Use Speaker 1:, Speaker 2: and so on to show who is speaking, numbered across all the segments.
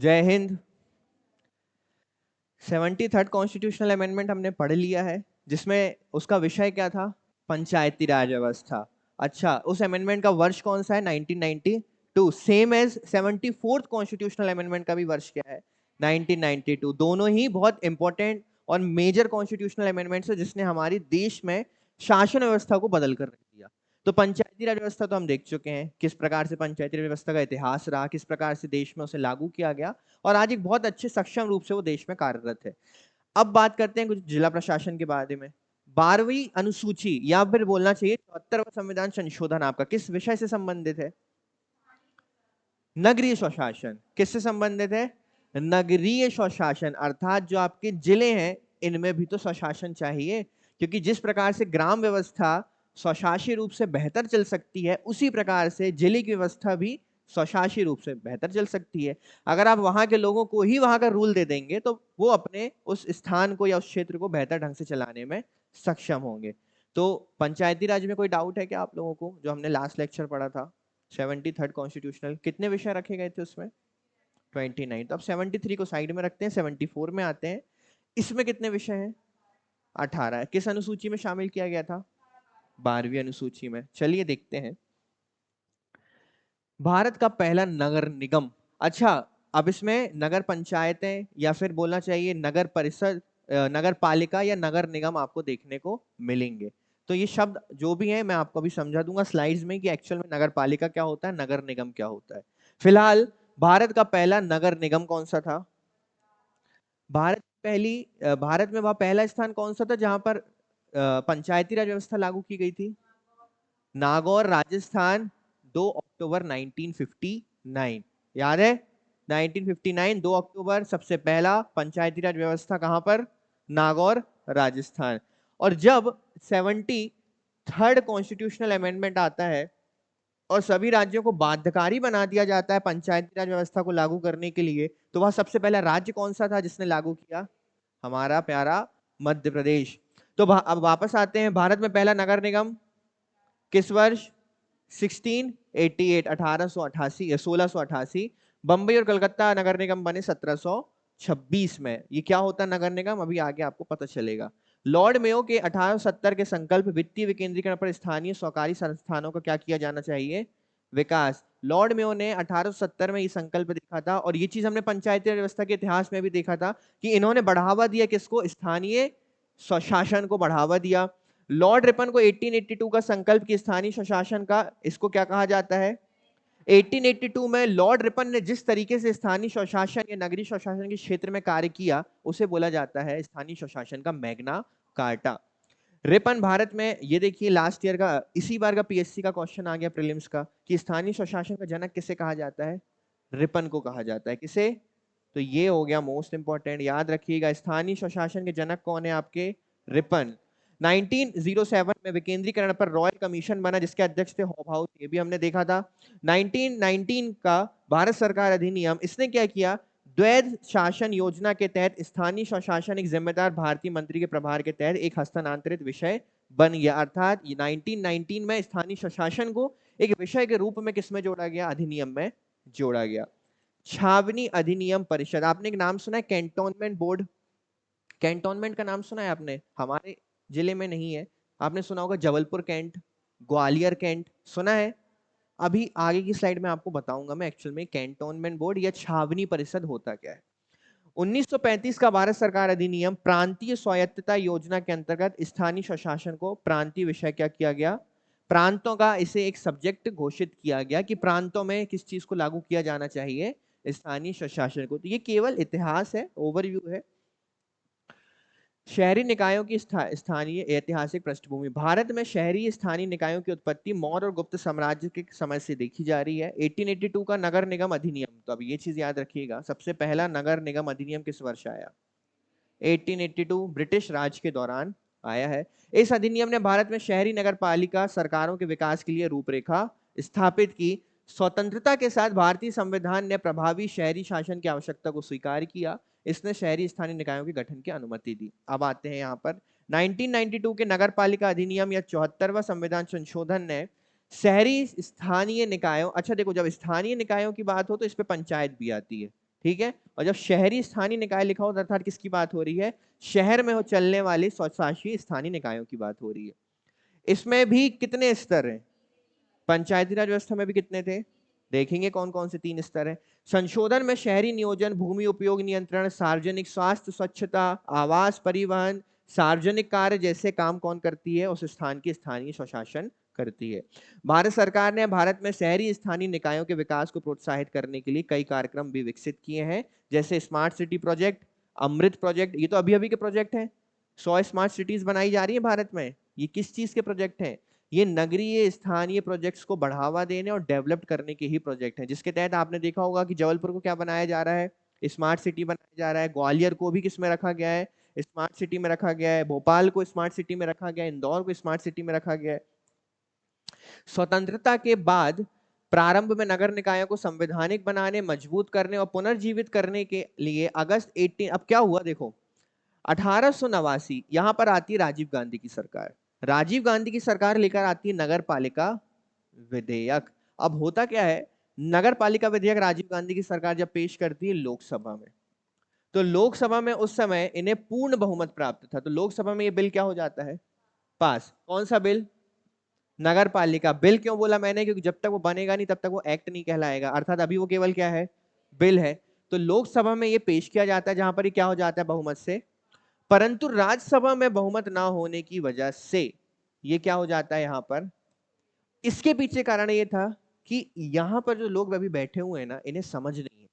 Speaker 1: जय Hind. 73rd constitutional amendment हमने पढ़ लिया है, जिसमें उसका विषय क्या था? पंचायती राज व्यवस्था। अच्छा, उस अमेंडमेंट का वर्ष कौन सा है? 1992। Same as 74th constitutional amendment का भी वर्ष क्या है? 1992। दोनों ही बहुत इंपॉर्टेंट और मेजर कॉन्स्टिट्यूशनल अमेंडमेंट्स है, जिसने हमारी देश में शासन व्यवस्था को बदल कर रख दिया। तो पंचायती राज व्यवस्था तो हम देख चुके हैं, किस प्रकार से पंचायती राज व्यवस्था का इतिहास रहा, किस प्रकार से देश में उसे लागू किया गया और आज एक बहुत अच्छे सक्षम रूप से वो देश में कार्यरत है। अब बात करते हैं कुछ जिला प्रशासन के बारे में। 12वीं अनुसूची या फिर बोलना चाहिए 74वां संविधान संशोधन आपका किस विषय से संबंधित है? नगरीय स्वशासन। किससे संबंधित है? नगरीय स्वशासन, अर्थात जो आपके जिले हैं इनमें भी तो स्वशासन चाहिए, क्योंकि जिस प्रकार से ग्राम व्यवस्था स्वशासी रूप से बेहतर चल सकती है, उसी प्रकार से जिले की व्यवस्था भी स्वशासी रूप से बेहतर चल सकती है। अगर आप वहां के लोगों को ही वहां का रूल दे देंगे तो वो अपने उस स्थान को या उस क्षेत्र को बेहतर ढंग से चलाने में सक्षम होंगे। तो पंचायती राज में कोई डाउट है क्या आप लोगों को? जो हमने लास्ट लेक्चर पढ़ा था 73rd कॉन्स्टिट्यूशनल, कितने विषय रखे गए थे उसमें? 29। तो अब 73 को साइड में रखते हैं, 74 में आते हैं। इसमें कितने विषय हैं? 18। किस अनुसूची में शामिल किया गया था? 12वीं अनुसूची में। चलिए देखते हैं। भारत का पहला नगर निगम। अच्छा, अब इसमें नगर पंचायतें या फिर बोलना चाहिए नगर परिषद, नगर पालिका या नगर निगम आपको देखने को मिलेंगे। तो ये शब्द जो भी है मैं आपको अभी समझा दूंगा स्लाइड्स में कि एक्चुअल में नगर पालिका क्या होता है, नगर निगम क्या होता है। फिलहाल भारत का पहला नगर निगम कौन सा था? भारत में वह पहला स्थान कौन सा था जहां पर पंचायती राज व्यवस्था लागू की गई थी? नागौर, राजस्थान। 2 अक्टूबर 1959। याद है? 1959 2 अक्टूबर सबसे पहला पंचायती राज व्यवस्था कहां पर? नागौर, राजस्थान। और जब 73rd कॉन्स्टिट्यूशनल अमेंडमेंट आता है और सभी राज्यों को बाध्यकारी बना दिया जाता है पंचायती राज व्यवस्था को लागू करने के लिए, तो वह सबसे पहला राज्य कौन सा था जिसने लागू किया? हमारा प्यारा मध्य प्रदेश। तो अब वापस आते हैं, भारत में पहला नगर निगम किस वर्ष? 1688, 1888 1688। बंबई और कलकत्ता नगर निगम बने 1726 में। ये क्या होता है नगर निगम, अभी आगे आपको पता चलेगा। लॉर्ड मेयो के 1870 के संकल्प वित्तीय विकेंद्रीकरण पर स्थानीय सहकारी संस्थानों का क्या किया जाना चाहिए? विकास। लॉर्ड मेयो ने 1870 में ये संकल्प देखा था, और ये चीज हमने पंचायती व्यवस्था के इतिहास में भी देखा था कि इन्होंने बढ़ावा दिया किसको? स्थानीय स्वशासन को बढ़ावा दिया। लॉर्ड रिपन को 1882 का संकल्प की स्थानीय स्वशासन का, इसको क्या कहा जाता है? 1882 में लॉर्ड रिपन ने जिस तरीके से स्थानीय स्वशासन या नगरीय स्वशासन के क्षेत्र में कार्य किया उसे बोला जाता है स्थानीय स्वशासन का मैग्ना कार्टा। रिपन भारत में, ये देखिए लास्ट ईयर का, इसी बार का पीएससी का क्वेश्चन आ गया प्रीलिम्स का कि स्थानीय स्वशासन का जनक किसे कहा जाता है? रिपन को कहा जाता है। किसे? तो ये हो गया मोस्ट इंपॉर्टेंट, याद रखिएगा स्थानीय स्वशासन के जनक कौन है आपके? रिपन। 1907 में विकेंद्रीकरण पर रॉयल कमीशन बना जिसके अध्यक्ष थे हॉबहाउस, ये भी हमने देखा था। 1919 का भारत सरकार अधिनियम, इसने क्या किया? द्वैध शासन योजना के तहत स्थानीय स्वशासन एक जिम्मेदार भारतीय मंत्री के प्रभार के तहत एक हस्तांतरित विषय बन गया। अर्थात 1919 में स्थानीय स्वशासन को एक विषय के रूप में किसमें जोड़ा गया? अधिनियम में जोड़ा गया। छावनी अधिनियम परिषद, आपने एक नाम सुना है कैंटोनमेंट बोर्ड? कैंटोनमेंट का नाम सुना है आपने? हमारे जिले में नहीं है, आपने सुना होगा जबलपुर कैंट, ग्वालियर कैंट, सुना है? अभी आगे की स्लाइड में आपको बताऊंगा मैं एक्चुअल में कैंटोनमेंट बोर्ड या छावनी परिषद होता क्या है। 1935 का भारत सरकार अधिनियम प्रांतीय स्वायत्तता योजना के अंतर्गत स्थानीय स्वशासन को प्रांतीय विषय क्या किया गया? प्रांतों का इसे एक सब्जेक्ट घोषित किया गया कि प्रांतों में किस चीज को लागू किया जाना चाहिए? स्थानीय स्वशासन को। तो ये केवल इतिहास है, ओवरव्यू है। शहरी निकायों की स्थानीय ऐतिहासिक पृष्ठभूमि। भारत में शहरी स्थानीय निकायों की उत्पत्ति मौर्य और गुप्त साम्राज्य के समय से देखी जा रही है। 1882 का नगर निगम अधिनियम, तो अब ये चीज याद रखिएगा, सबसे पहला नगर निगम अधिनियम किस वर्ष आया? 1882, ब्रिटिश राज के दौरान आया है। इस अधिनियम ने भारत में शहरी नगर पालिका सरकारों के विकास के लिए रूपरेखा स्थापित की। स्वतंत्रता के साथ भारतीय संविधान ने प्रभावी शहरी शासन की आवश्यकता को स्वीकार किया। इसने शहरी स्थानीय निकायों के गठन की अनुमति दी। अब आते हैं यहाँ पर 1992 के नगर पालिका अधिनियम या 74वां संविधान संशोधन ने शहरी स्थानीय निकायों, अच्छा देखो जब स्थानीय निकायों की बात हो तो इस पे पंचायत भी आती है, ठीक है। और जब शहरी स्थानीय निकाय लिखा हो अर्थात किसकी बात हो रही है, शहर में हो चलने वाले स्वशासी स्थानीय निकायों की बात हो रही है। इसमें भी कितने स्तर हैं, पंचायती राज व्यवस्था में भी कितने थे, देखेंगे कौन कौन से 3 स्तर हैं। संशोधन में शहरी नियोजन, भूमि उपयोग नियंत्रण, सार्वजनिक स्वास्थ्य, स्वच्छता, आवास, परिवहन, सार्वजनिक कार्य जैसे काम कौन करती है, उस स्थान की स्थानीय स्वशासन करती है। भारत सरकार ने भारत में शहरी स्थानीय निकायों के विकास को प्रोत्साहित करने के लिए कई कार्यक्रम भी विकसित किए हैं, जैसे स्मार्ट सिटी प्रोजेक्ट, अमृत प्रोजेक्ट, ये तो अभी अभी के प्रोजेक्ट हैं। 100 स्मार्ट सिटीज बनाई जा रही है भारत में, ये किस चीज के प्रोजेक्ट हैं, ये नगरीय स्थानीय प्रोजेक्ट्स को बढ़ावा देने और डेवलप करने के ही प्रोजेक्ट हैं, जिसके तहत आपने देखा होगा कि जबलपुर को क्या बनाया जा रहा है, स्मार्ट सिटी बनाया जा रहा है। ग्वालियर को भी किसमें रखा गया है, स्मार्ट सिटी में रखा गया है। भोपाल को स्मार्ट सिटी में रखा गया है, इंदौर को स्मार्ट सिटी में रखा गया है। स्वतंत्रता के बाद प्रारंभ में नगर निकायों को संवैधानिक बनाने, मजबूत करने और पुनर्जीवित करने के लिए अगस्त 18 अब क्या हुआ देखो, 1889 यहां पर आती है राजीव गांधी की सरकार। राजीव गांधी की सरकार लेकर आती है नगर पालिका विधेयक। अब होता क्या है, नगर पालिका विधेयक राजीव गांधी की सरकार जब पेश करती है लोकसभा में, तो लोकसभा में उस समय इन्हें पूर्ण बहुमत प्राप्त था, तो लोकसभा में ये बिल क्या हो जाता है, पास। कौन सा बिल, नगर पालिका बिल। क्यों बोला मैंने, क्योंकि जब तक वो बनेगा नहीं तब तक वो एक्ट नहीं कहलाएगा, अर्थात अभी वो केवल क्या है, बिल है। तो लोकसभा में ये पेश किया जाता है जहां पर ये क्या हो जाता है, बहुमत से। परंतु राज्यसभा में बहुमत ना होने की वजह से ये क्या हो जाता है यहां पर, इसके पीछे कारण ये था कि यहां पर जो लोग अभी बैठे हुए हैं ना, इन्हें समझ नहीं है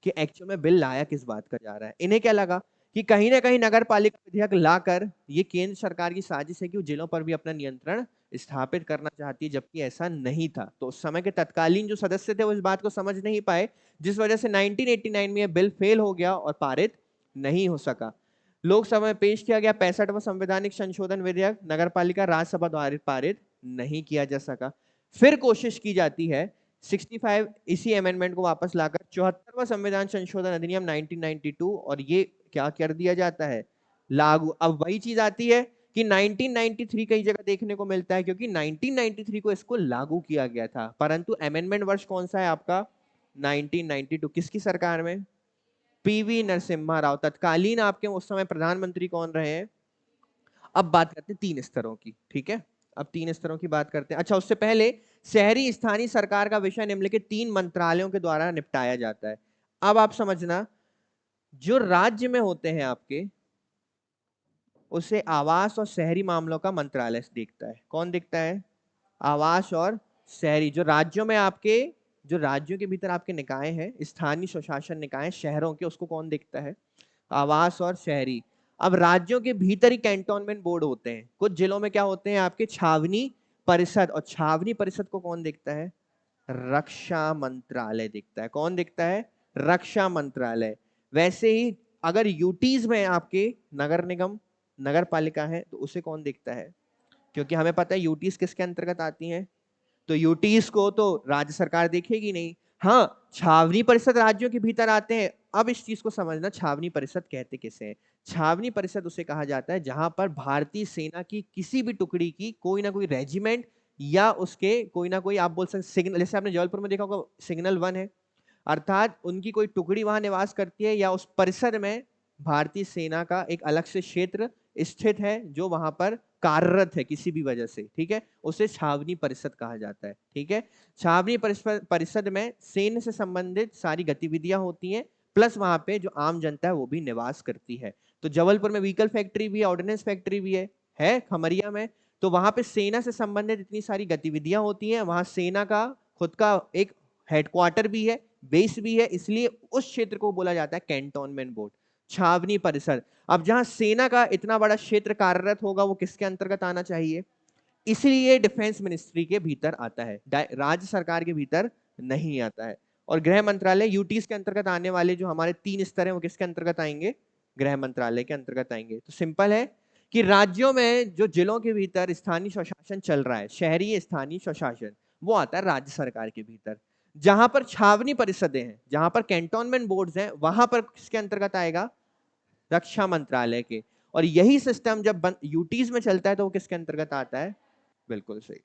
Speaker 1: कि एक्चुअल में बिल लाया किस बात का जा रहा है। इन्हें क्या लगा कि कहीं ना कहीं नगर पालिका विधेयक लाकर ये केंद्र सरकार की साजिश है कि वो जिलों पर भी अपना नियंत्रण स्थापित करना चाहती है, जबकि ऐसा नहीं था। तो उस समय के तत्कालीन जो सदस्य थे वो इस बात को समझ नहीं पाए, जिस वजह से 1989 में यह बिल फेल हो गया और पारित नहीं हो सका। लोकसभा में पेश किया गया 65वां संवैधानिक संशोधन विधेयक नगर पालिका राज्यसभा द्वारा पारित नहीं किया जा सका। फिर कोशिश की जाती है 65 इसी अमेंडमेंट को वापस लाकर 74वां संविधान संशोधन अधिनियम 1992, और ये क्या कर दिया जाता है, लागू। अब वही चीज आती है कि 1993 कई जगह देखने को मिलता है, क्योंकि 1993 को इसको लागू किया गया था, परंतु अमेंडमेंट वर्ष कौन सा है आपका, 1992। किसकी सरकार में, पीवी नरसिम्हा राव, तत्कालीन आपके उस समय प्रधानमंत्री कौन रहे हैं। अब बात करते हैं 3 स्तरों की, ठीक है, अब 3 स्तरों की बात करते हैं। अच्छा, उससे पहले शहरी स्थानीय सरकार का विषय निम्नलिखित 3 मंत्रालयों के द्वारा निपटाया जाता है। अब आप समझना, जो राज्य में होते हैं आपके, उसे आवास और शहरी मामलों का मंत्रालय देखता है। कौन देखता है, आवास और शहरी। जो राज्यों में आपके, जो राज्यों के भीतर आपके निकाय हैं, स्थानीय स्वशासन निकाय शहरों के, उसको कौन देखता है, आवास और शहरी। अब राज्यों के भीतर ही कैंटोनमेंट बोर्ड होते हैं, कुछ जिलों में क्या होते हैं आपके, छावनी परिषद, और छावनी परिषद को कौन देखता है, रक्षा मंत्रालय देखता है। कौन देखता है, रक्षा मंत्रालय। वैसे ही अगर यूटीज में आपके नगर निगम, नगर पालिका है, तो उसे कौन देखता है, क्योंकि हमें पता है यूटीज किसके अंतर्गत आती हैं, तो यूटीज को तो राज्य सरकार देखेगी नहीं। हाँ, छावनी परिषद राज्यों के भीतर आते हैं। अब इस चीज को समझना, छावनी परिषद कहते किसे हैं, छावनी परिषद उसे कहा जाता है जहां पर भारतीय सेना की किसी भी टुकड़ी की कोई ना कोई रेजिमेंट या उसके कोई ना कोई, आप बोल सकते सिग्नल, जैसे आपने जबलपुर में देखा होगा सिग्नल 1 है, अर्थात उनकी कोई टुकड़ी वहां निवास करती है, या उस परिसर में भारतीय सेना का एक अलग से क्षेत्र स्थित है जो वहां पर कार्यरत है किसी भी वजह से, ठीक है, उसे छावनी परिषद कहा जाता है। ठीक है, छावनी परिषद में सैन्य से संबंधित सारी गतिविधियां होती हैं, प्लस वहां पे जो आम जनता है वो भी निवास करती है। तो जबलपुर में व्हीकल फैक्ट्री भी है, ऑर्डिनेंस फैक्ट्री भी है खमरिया में। तो वहां पे सेना से संबंधित इतनी सारी गतिविधियां होती हैं, वहां सेना का खुद का एक हेडक्वार्टर भी है, बेस भी है, इसलिए उस क्षेत्र को बोला जाता है कैंटोनमेंट बोर्ड, छावनी परिसर। अब जहां सेना का इतना बड़ा क्षेत्र कार्यरत होगा वो किसके अंतर्गत आना चाहिए, इसलिए डिफेंस मिनिस्ट्री के भीतर आता है, राज्य सरकार के भीतर नहीं आता है। और गृह मंत्रालय, यूटीज के अंतर्गत आने वाले जो हमारे 3 स्तर हैं वो किसके अंतर्गत आएंगे, गृह मंत्रालय के अंतर्गत आएंगे। तो सिंपल है कि राज्यों में जो जिलों के भीतर स्थानीय स्वशासन चल रहा है, शहरी स्थानीय स्वशासन, वो आता है राज्य सरकार के भीतर। जहां पर छावनी परिषदें हैं, जहां पर कैंटोनमेंट बोर्ड्स हैं, वहां पर किसके अंतर्गत आएगा, रक्षा मंत्रालय के। और यही सिस्टम जब यूटीज में चलता है तो वो किसके अंतर्गत आता है, बिल्कुल सही।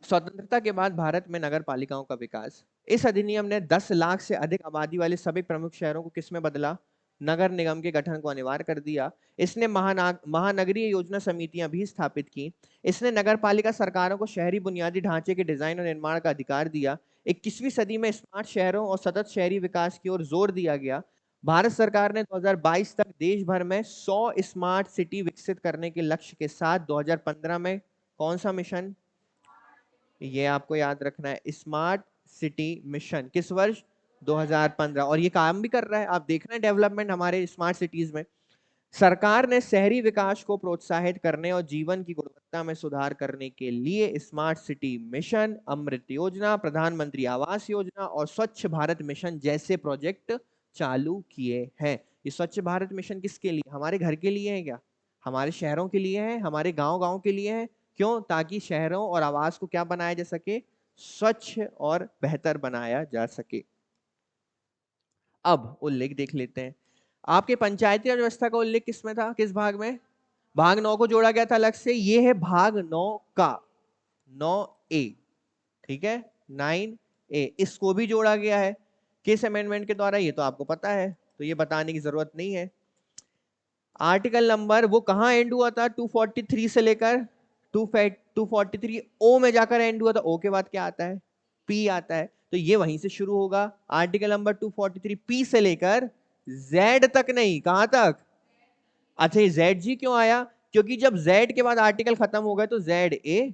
Speaker 1: स्वतंत्रता के बाद भारत में नगर पालिकाओं का विकास। इस अधिनियम ने 10 लाख से अधिक आबादी वाले सभी प्रमुख शहरों को किसमें बदला? नगर निगम के गठन को अनिवार्य कर दिया। इसने महानगरीय योजना समितियां भी स्थापित की। इसने नगर पालिका सरकारों को शहरी बुनियादी ढांचे के डिजाइन और निर्माण का अधिकार दिया। 21वीं सदी में स्मार्ट शहरों और सतत शहरी विकास की ओर जोर दिया गया। भारत सरकार ने 2022 तक देश भर में 100 स्मार्ट सिटी विकसित करने के लक्ष्य के साथ 2015 में कौन सा मिशन? ये आपको याद रखना है, स्मार्ट सिटी मिशन। किस वर्ष? 2015। और ये काम भी कर रहा है, आप देख रहे हैं डेवलपमेंट हमारे स्मार्ट सिटीज में। सरकार ने शहरी विकास को प्रोत्साहित करने और जीवन की गुणवत्ता में सुधार करने के लिए स्मार्ट सिटी मिशन, अमृत योजना, प्रधानमंत्री आवास योजना और स्वच्छ भारत मिशन जैसे प्रोजेक्ट चालू किए हैं। ये स्वच्छ भारत मिशन किसके लिए? हमारे घर के लिए है क्या? हमारे शहरों के लिए है, हमारे गांव गांव के लिए है। क्यों? ताकि शहरों और आवास को क्या बनाया जा सके? स्वच्छ और बेहतर बनाया जा सके। अब उल्लेख देख लेते हैं। आपके पंचायती राज व्यवस्था का उल्लेख किसमें था? किस भाग में? भाग 9 को जोड़ा गया था अलग से। ये है भाग 9 का 9A, ठीक है, 9A। इसको भी जोड़ा गया है किस अमेंडमेंट के द्वारा? ये तो आपको पता है, तो ये बताने की जरूरत नहीं है। आर्टिकल नंबर वो कहां एंड हुआ था? 243 से लेकर 243 ओ में जाकर एंड हुआ था। ओ के बाद क्या आता है? पी आता है, तो ये वहीं से शुरू होगा। आर्टिकल नंबर 243 पी से लेकर जेड तक नहीं, कहां तक? अच्छा, ये जेड जी क्यों आया? क्योंकि जब जेड के बाद आर्टिकल खत्म हो गए तो Z A,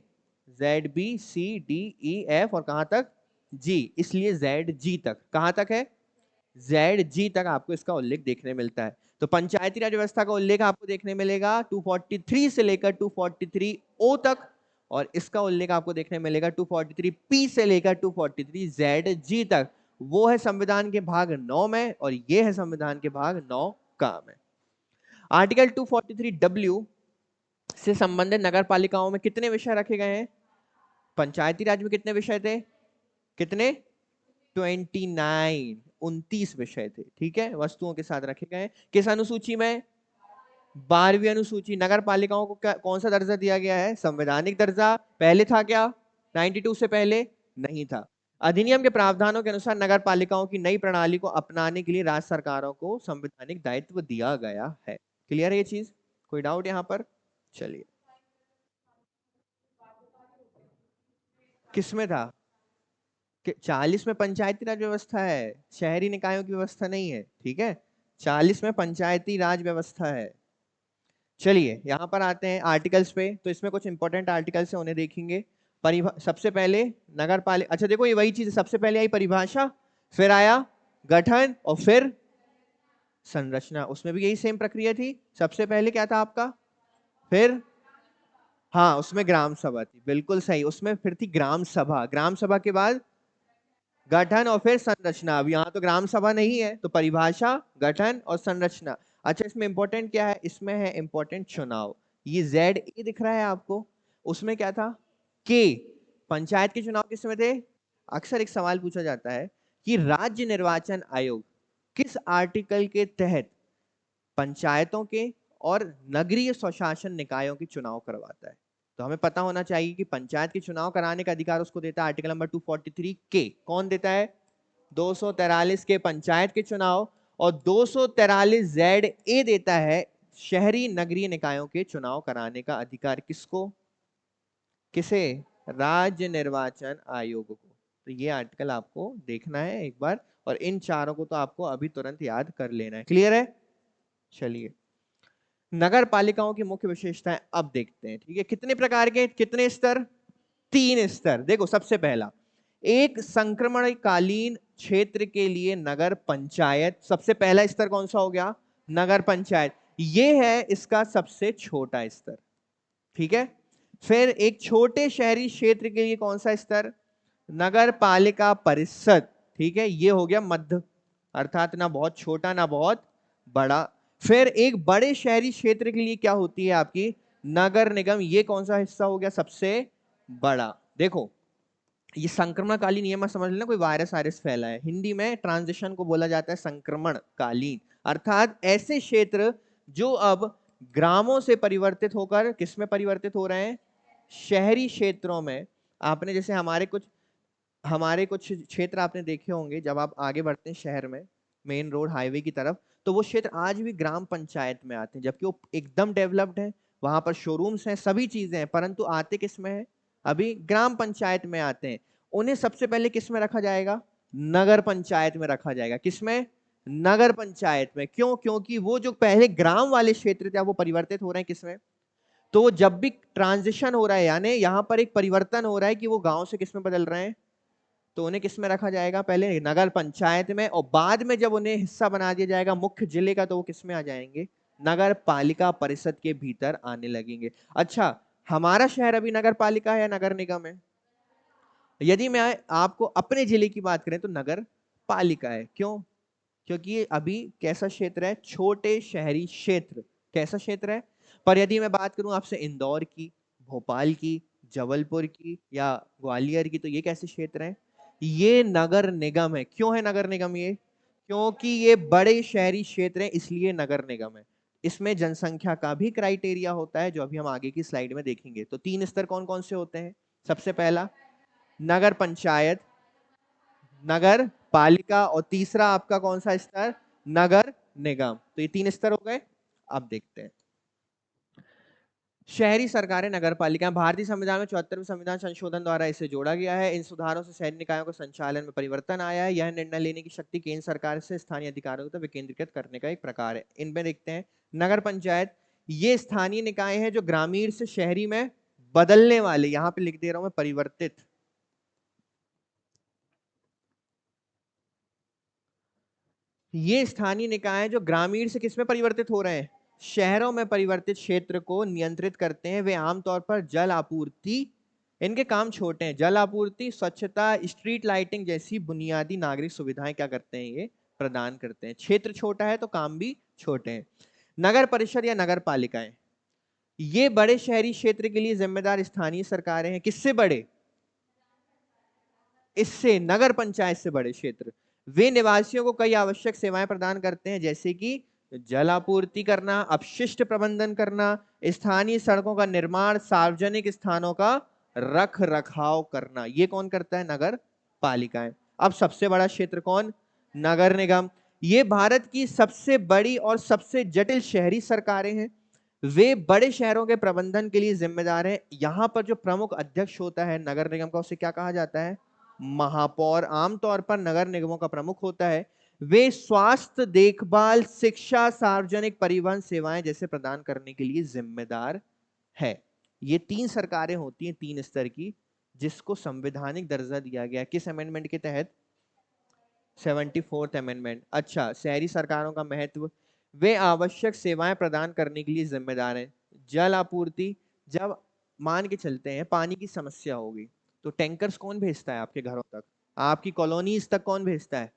Speaker 1: Z B, C, D, E, F और कहां तक? जी। इसलिए जेड जी तक, कहां तक है? जेड जी तक आपको इसका उल्लेख देखने मिलता है। तो पंचायती राज व्यवस्था का उल्लेख आपको देखने मिलेगा 243 से लेकर 243 ओ तक, और इसका उल्लेख आपको देखने मिलेगा 243 पी से लेकर 243 जेड जी तक। वो है संविधान के भाग 9 में और ये है संविधान के भाग 9 का में। आर्टिकल 243 डब्ल्यू से संबंधित नगर पालिकाओं में कितने विषय रखे गए हैं? पंचायती राज में कितने विषय थे? कितने? 29 विषय थे, ठीक है, वस्तुओं के साथ रखे गए। किस अनुसूची में? 12वीं अनुसूची। नगर पालिकाओं को कौन सा दर्जा दिया गया है? संवैधानिक दर्जा। पहले था क्या? 92 से पहले नहीं था। अधिनियम के प्रावधानों के अनुसार नगर पालिकाओं की नई प्रणाली को अपनाने के लिए राज्य सरकारों को संवैधानिक दायित्व दिया गया है। क्लियर है ये चीज? कोई डाउट यहां पर? चलिए, किसमें था? 40 में पंचायती राज व्यवस्था है, शहरी निकायों की व्यवस्था नहीं है, ठीक है। 40 में पंचायती राज व्यवस्था है। चलिए यहां पर आते हैं आर्टिकल्स पे, तो इसमें कुछ इंपॉर्टेंट आर्टिकल्स है, उन्हें देखेंगे। सबसे पहले नगर पालिका, अच्छा देखो ये वही चीज है, सबसे पहले आई परिभाषा, फिर आया गठन और फिर संरचना। उसमें भी यही सेम प्रक्रिया थी। सबसे पहले क्या था आपका? फिर हाँ, उसमें ग्राम सभा थी, बिल्कुल सही। उसमें फिर थी ग्राम सभा, ग्राम सभा के बाद गठन और फिर संरचना। अब यहाँ तो ग्राम सभा नहीं है, तो परिभाषा, गठन और संरचना। अच्छा, इसमें इंपॉर्टेंट क्या है? इसमें है इंपॉर्टेंट चुनाव। ये जेड ए दिख रहा है आपको, उसमें क्या था? के। पंचायत के चुनाव किसमें थे? अक्सर एक सवाल पूछा जाता है कि राज्य निर्वाचन आयोग किस आर्टिकल के तहत पंचायतों के और नगरीय स्वशासन निकायों के चुनाव करवाता है? तो हमें पता होना चाहिए कि पंचायत के चुनाव कराने का अधिकार उसको देता है आर्टिकल नंबर 243 के। कौन देता है? 243 के पंचायत के चुनाव, और 243 जेड ए देता है शहरी नगरीय निकायों के चुनाव कराने का अधिकार। किसको? किसे? राज्य निर्वाचन आयोग को। तो ये आर्टिकल आपको देखना है एक बार, और इन चारों को तो आपको अभी तुरंत याद कर लेना है। क्लियर है? चलिए, नगर पालिकाओं की मुख्य विशेषताएं अब देखते हैं, ठीक है। कितने प्रकार के, कितने स्तर? 3 स्तर। देखो, सबसे पहला, एक संक्रमणकालीन क्षेत्र के लिए नगर पंचायत। सबसे पहला स्तर कौन सा हो गया? नगर पंचायत। ये है इसका सबसे छोटा स्तर, ठीक है। फिर एक छोटे शहरी क्षेत्र के लिए कौन सा स्तर? नगर पालिका परिषद, ठीक है। ये हो गया मध्य, अर्थात ना बहुत छोटा ना बहुत बड़ा। फिर एक बड़े शहरी क्षेत्र के लिए क्या होती है आपकी? नगर निगम। ये कौन सा हिस्सा हो गया? सबसे बड़ा। देखो, ये संक्रमणकालीन, ये मत समझ लेना कोई वायरस वायरस फैला है। हिंदी में ट्रांजिशन को बोला जाता है संक्रमणकालीन, अर्थात ऐसे क्षेत्र जो अब ग्रामों से परिवर्तित होकर किस में परिवर्तित हो रहे हैं? शहरी क्षेत्रों में। आपने जैसे हमारे कुछ क्षेत्र आपने देखे होंगे, जब आप आगे बढ़ते हैं शहर में मेन रोड हाईवे की तरफ, तो वो क्षेत्र आज भी ग्राम पंचायत में आते हैं, जबकि वो एकदम डेवलप्ड है, वहां पर शोरूम्स हैं, सभी चीजें हैं, परंतु आते किस में है? अभी ग्राम पंचायत में आते हैं। उन्हें सबसे पहले किस में रखा जाएगा? नगर पंचायत में रखा जाएगा। किसमें? नगर पंचायत में। क्यों? क्योंकि वो जो पहले ग्राम वाले क्षेत्र थे, वो परिवर्तित हो रहे हैं किसमें? तो जब भी ट्रांजिशन हो रहा है, यानी यहां पर एक परिवर्तन हो रहा है कि वो गांव से किसमें बदल रहे हैं, तो उन्हें किस में रखा जाएगा? पहले नगर पंचायत में, और बाद में जब उन्हें हिस्सा बना दिया जाएगा मुख्य जिले का, तो वो किस में आ जाएंगे? नगर पालिका परिषद के भीतर आने लगेंगे। अच्छा, हमारा शहर अभी नगर पालिका है या नगर निगम है? यदि मैं आपको अपने जिले की बात करें तो नगर पालिका है। क्यों? क्योंकि ये अभी कैसा क्षेत्र है? छोटे शहरी क्षेत्र। कैसा क्षेत्र है? पर यदि मैं बात करूं आपसे इंदौर की, भोपाल की, जबलपुर की या ग्वालियर की, तो ये कैसे क्षेत्र हैं? ये नगर निगम है। क्यों है नगर निगम ये? क्योंकि ये बड़े शहरी क्षेत्र हैं, इसलिए नगर निगम है। इसमें जनसंख्या का भी क्राइटेरिया होता है, जो अभी हम आगे की स्लाइड में देखेंगे। तो 3 स्तर कौन कौन से होते हैं? सबसे पहला नगर पंचायत, नगर पालिका, और तीसरा आपका कौन सा स्तर? नगर निगम। तो ये 3 स्तर हो गए। अब देखते हैं शहरी सरकारें, नगर पालिका। भारतीय संविधान में 74वें संविधान संशोधन द्वारा इसे जोड़ा गया है। इन सुधारों से शहरी निकायों के संचालन में परिवर्तन आया है। यह निर्णय लेने की शक्ति केंद्र सरकार से स्थानीय अधिकारों तक विकेंद्रीकृत करने का एक प्रकार है। इनमें देखते हैं नगर पंचायत। ये स्थानीय निकाय है जो ग्रामीण से शहरी में बदलने वाले, यहां पे लिख दे रहा हूं मैं, परिवर्तित। ये स्थानीय निकाय जो ग्रामीण से किसमें परिवर्तित हो रहे हैं? शहरों में परिवर्तित क्षेत्र को नियंत्रित करते हैं। वे आमतौर पर जल आपूर्ति, इनके काम छोटे हैं, जल आपूर्ति, स्वच्छता, स्ट्रीट लाइटिंग जैसी बुनियादी नागरिक सुविधाएं क्या करते हैं? ये प्रदान करते हैं। क्षेत्र छोटा है तो काम भी छोटे हैं। नगर परिषद या नगर पालिकाएं, ये बड़े शहरी क्षेत्र के लिए जिम्मेदार स्थानीय सरकारें हैं। किससे बड़े? इससे, नगर पंचायत से बड़े क्षेत्र। वे निवासियों को कई आवश्यक सेवाएं प्रदान करते हैं, जैसे कि जल आपूर्ति करना, अपशिष्ट प्रबंधन करना, स्थानीय सड़कों का निर्माण, सार्वजनिक स्थानों का रख रखाव करना। ये कौन करता है? नगर पालिकाएं। अब सबसे बड़ा क्षेत्र कौन? नगर निगम। ये भारत की सबसे बड़ी और सबसे जटिल शहरी सरकारें हैं। वे बड़े शहरों के प्रबंधन के लिए जिम्मेदार हैं। यहां पर जो प्रमुख अध्यक्ष होता है नगर निगम का, उसे क्या कहा जाता है? महापौर। आमतौर पर नगर निगमों का प्रमुख होता है। वे स्वास्थ्य, देखभाल, शिक्षा, सार्वजनिक परिवहन सेवाएं जैसे प्रदान करने के लिए जिम्मेदार है। ये 3 सरकारें होती हैं, 3 स्तर की, जिसको संवैधानिक दर्जा दिया गया। किस अमेंडमेंट के तहत? 74th amendment. अच्छा, शहरी सरकारों का महत्व। वे आवश्यक सेवाएं प्रदान करने के लिए जिम्मेदार हैं। जल आपूर्ति, जब मान के चलते हैं पानी की समस्या होगी, तो टैंकर्स कौन भेजता है आपके घरों तक? आपकी कॉलोनीज तक कौन भेजता है?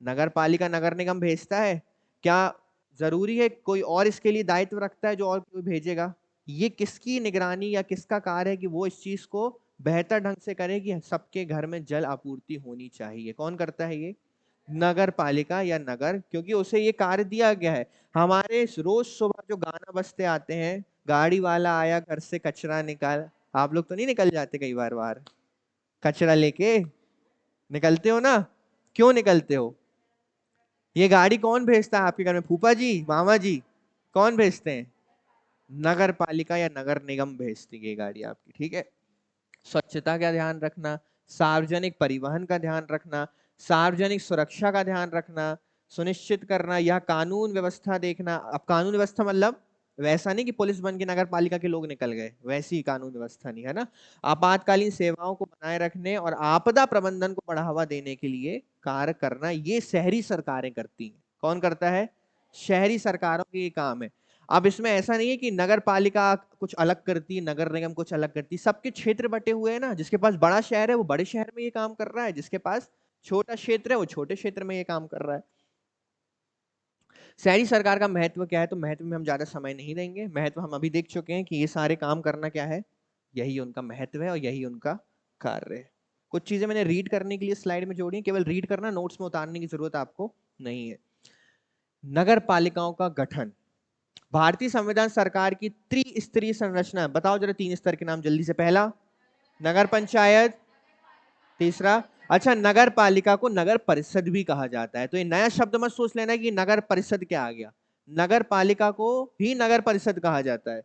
Speaker 1: नगर पालिका, नगर निगम भेजता है। क्या जरूरी है कोई और इसके लिए दायित्व रखता है जो और कोई भेजेगा? ये किसकी निगरानी या किसका कार्य है कि वो इस चीज को बेहतर ढंग से करे कि सबके घर में जल आपूर्ति होनी चाहिए? कौन करता है ये? नगर पालिका या नगर, क्योंकि उसे ये कार्य दिया गया है। हमारे रोज सुबह जो गाना बजते आते हैं, गाड़ी वाला आया घर से कचरा निकाल, आप लोग तो नहीं निकल जाते कई बार बाहर कचरा लेके? निकलते हो ना? क्यों निकलते हो? ये गाड़ी कौन भेजता है आपके घर में? फूफा जी, मामा जी? कौन भेजते हैं? नगर पालिका या नगर निगम भेजती है ये गाड़ी आपकी। ठीक है। स्वच्छता का ध्यान रखना, सार्वजनिक परिवहन का ध्यान रखना, सार्वजनिक सुरक्षा का ध्यान रखना, सुनिश्चित करना, यह कानून व्यवस्था देखना। अब कानून व्यवस्था मतलब वैसा नहीं कि पुलिस बन के नगर पालिका के लोग निकल गए, वैसी कानून व्यवस्था नहीं है ना। आपातकालीन सेवाओं को बनाए रखने और आपदा प्रबंधन को बढ़ावा देने के लिए कार्य करना, ये शहरी सरकारें करती हैं। कौन करता है? शहरी सरकारों के ये काम है। अब इसमें ऐसा नहीं है कि नगर पालिका कुछ अलग करती है, नगर निगम कुछ अलग करती है। सबके क्षेत्र बटे हुए हैं ना। जिसके पास बड़ा शहर है वो बड़े शहर में ये काम कर रहा है, जिसके पास छोटा क्षेत्र है वो छोटे क्षेत्र में ये काम कर रहा है। शहरी सरकार का महत्व क्या है? तो महत्व में हम ज्यादा समय नहीं देंगे। महत्व हम अभी देख चुके हैं कि ये सारे काम करना क्या है, यही उनका महत्व है और यही उनका कार्य है। कुछ चीजें मैंने रीड करने के लिए स्लाइड में जोड़ी हैं, केवल रीड करना, नोट्स में उतारने की जरूरत आपको नहीं है। नगर पालिकाओं का गठन। भारतीय संविधान सरकार की त्रिस्तरीय संरचना है। बताओ जरा 3 स्तर के नाम जल्दी से। पहला नगर पंचायत, तीसरा, अच्छा नगर पालिका को नगर परिषद भी कहा जाता है। तो ये नया शब्द मत सोच लेना कि नगर परिषद क्या आ गया, नगर पालिका को भी नगर परिषद कहा जाता है।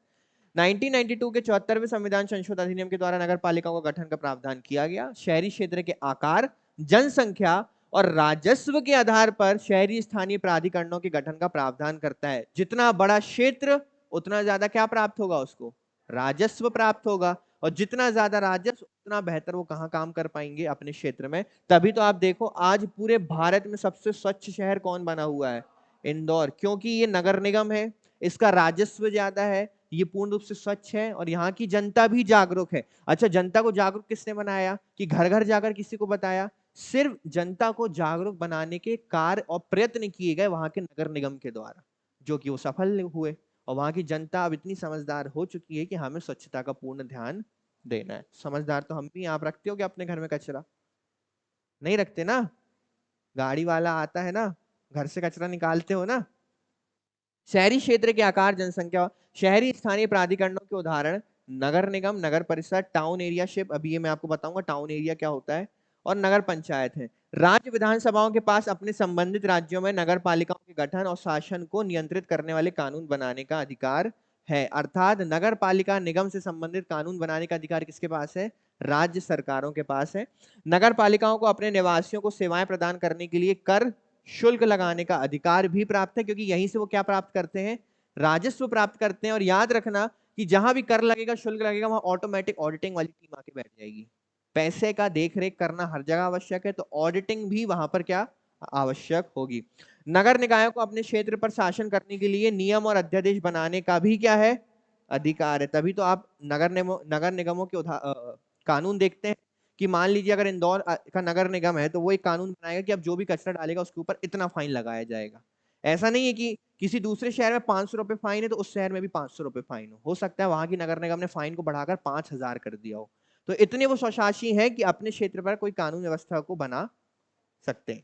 Speaker 1: 1992 के 74वें संविधान संशोधन अधिनियम के द्वारा नगर पालिकाओं का गठन का प्रावधान किया गया। शहरी क्षेत्र के आकार, जनसंख्या और राजस्व के आधार पर शहरी स्थानीय प्राधिकरणों के गठन का प्रावधान करता है। जितना बड़ा क्षेत्र उतना ज्यादा क्या प्राप्त होगा उसको, राजस्व प्राप्त होगा, और जितना ज्यादा राजस्व उतना बेहतर वो कहाँ काम कर पाएंगे, अपने क्षेत्र में। तभी तो आप देखो आज पूरे भारत में सबसे स्वच्छ शहर कौन बना हुआ है, इंदौर, क्योंकि ये नगर निगम है, इसका राजस्व ज्यादा है, ये पूर्ण रूप से स्वच्छ है और यहाँ की जनता भी जागरूक है। अच्छा, जनता को जागरूक किसने बनाया, कि घर घर जाकर किसी को बताया? सिर्फ जनता को जागरूक बनाने के कार्य और प्रयत्न किए गए वहां के नगर निगम के द्वारा, जो कि वो सफल हुए। और वहां की जनता अब इतनी समझदार हो चुकी है कि हमें स्वच्छता का पूर्ण ध्यान देना है। समझदार तो हम भी। आप रखते हो क्या अपने घर में कचरा? नहीं रखते ना, गाड़ी वाला आता है ना, घर से कचरा निकालते हो ना। शहरी क्षेत्र के आकार, जनसंख्या, शहरी स्थानीय प्राधिकरणों के उदाहरण नगर निगम, नगर परिषद, टाउन एरियाशिप, अभी ये मैं आपको बताऊंगा टाउन एरिया क्या होता है, और नगर पंचायत है। राज्य विधानसभाओं के पास अपने संबंधित राज्यों में नगर पालिकाओं के गठन और शासन को नियंत्रित करने वाले कानून बनाने का अधिकार है। अर्थात नगर पालिका निगम से संबंधित कानून बनाने का अधिकार किसके पास है, राज्य सरकारों के पास है। नगर पालिकाओं को अपने निवासियों को सेवाएं प्रदान करने के लिए कर शुल्क लगाने का अधिकार भी प्राप्त है, क्योंकि यहीं से वो क्या प्राप्त करते हैं, राजस्व प्राप्त करते हैं। और याद रखना कि जहां भी कर लगेगा, शुल्क लगेगा, वहां ऑटोमेटिक ऑडिटिंग वाली टीम आके बैठ जाएगी। पैसे का देखरेख करना हर जगह आवश्यक है, तो ऑडिटिंग भी वहां पर क्या आवश्यक होगी। नगर निकायों को अपने क्षेत्र पर शासन करने के लिए नियम और अध्यादेश बनाने का भी क्या है, अधिकार है। तभी तो आप नगर निगमों के कानून देखते हैं कि मान लीजिए अगर इंदौर का नगर निगम है तो वो एक कानून बनाएगा कि अब जो भी कचरा डालेगा उसके ऊपर इतना फाइन लगाया जाएगा। ऐसा नहीं है कि किसी दूसरे शहर में 500 रुपए फाइन है तो उस शहर में भी 500 रुपए फाइन हो सकता है वहां की नगर निगम ने फाइन को बढ़ाकर 5000 कर दिया हो। तो इतने वो स्वशासी है कि अपने क्षेत्र पर कोई कानून व्यवस्था को बना सकते हैं।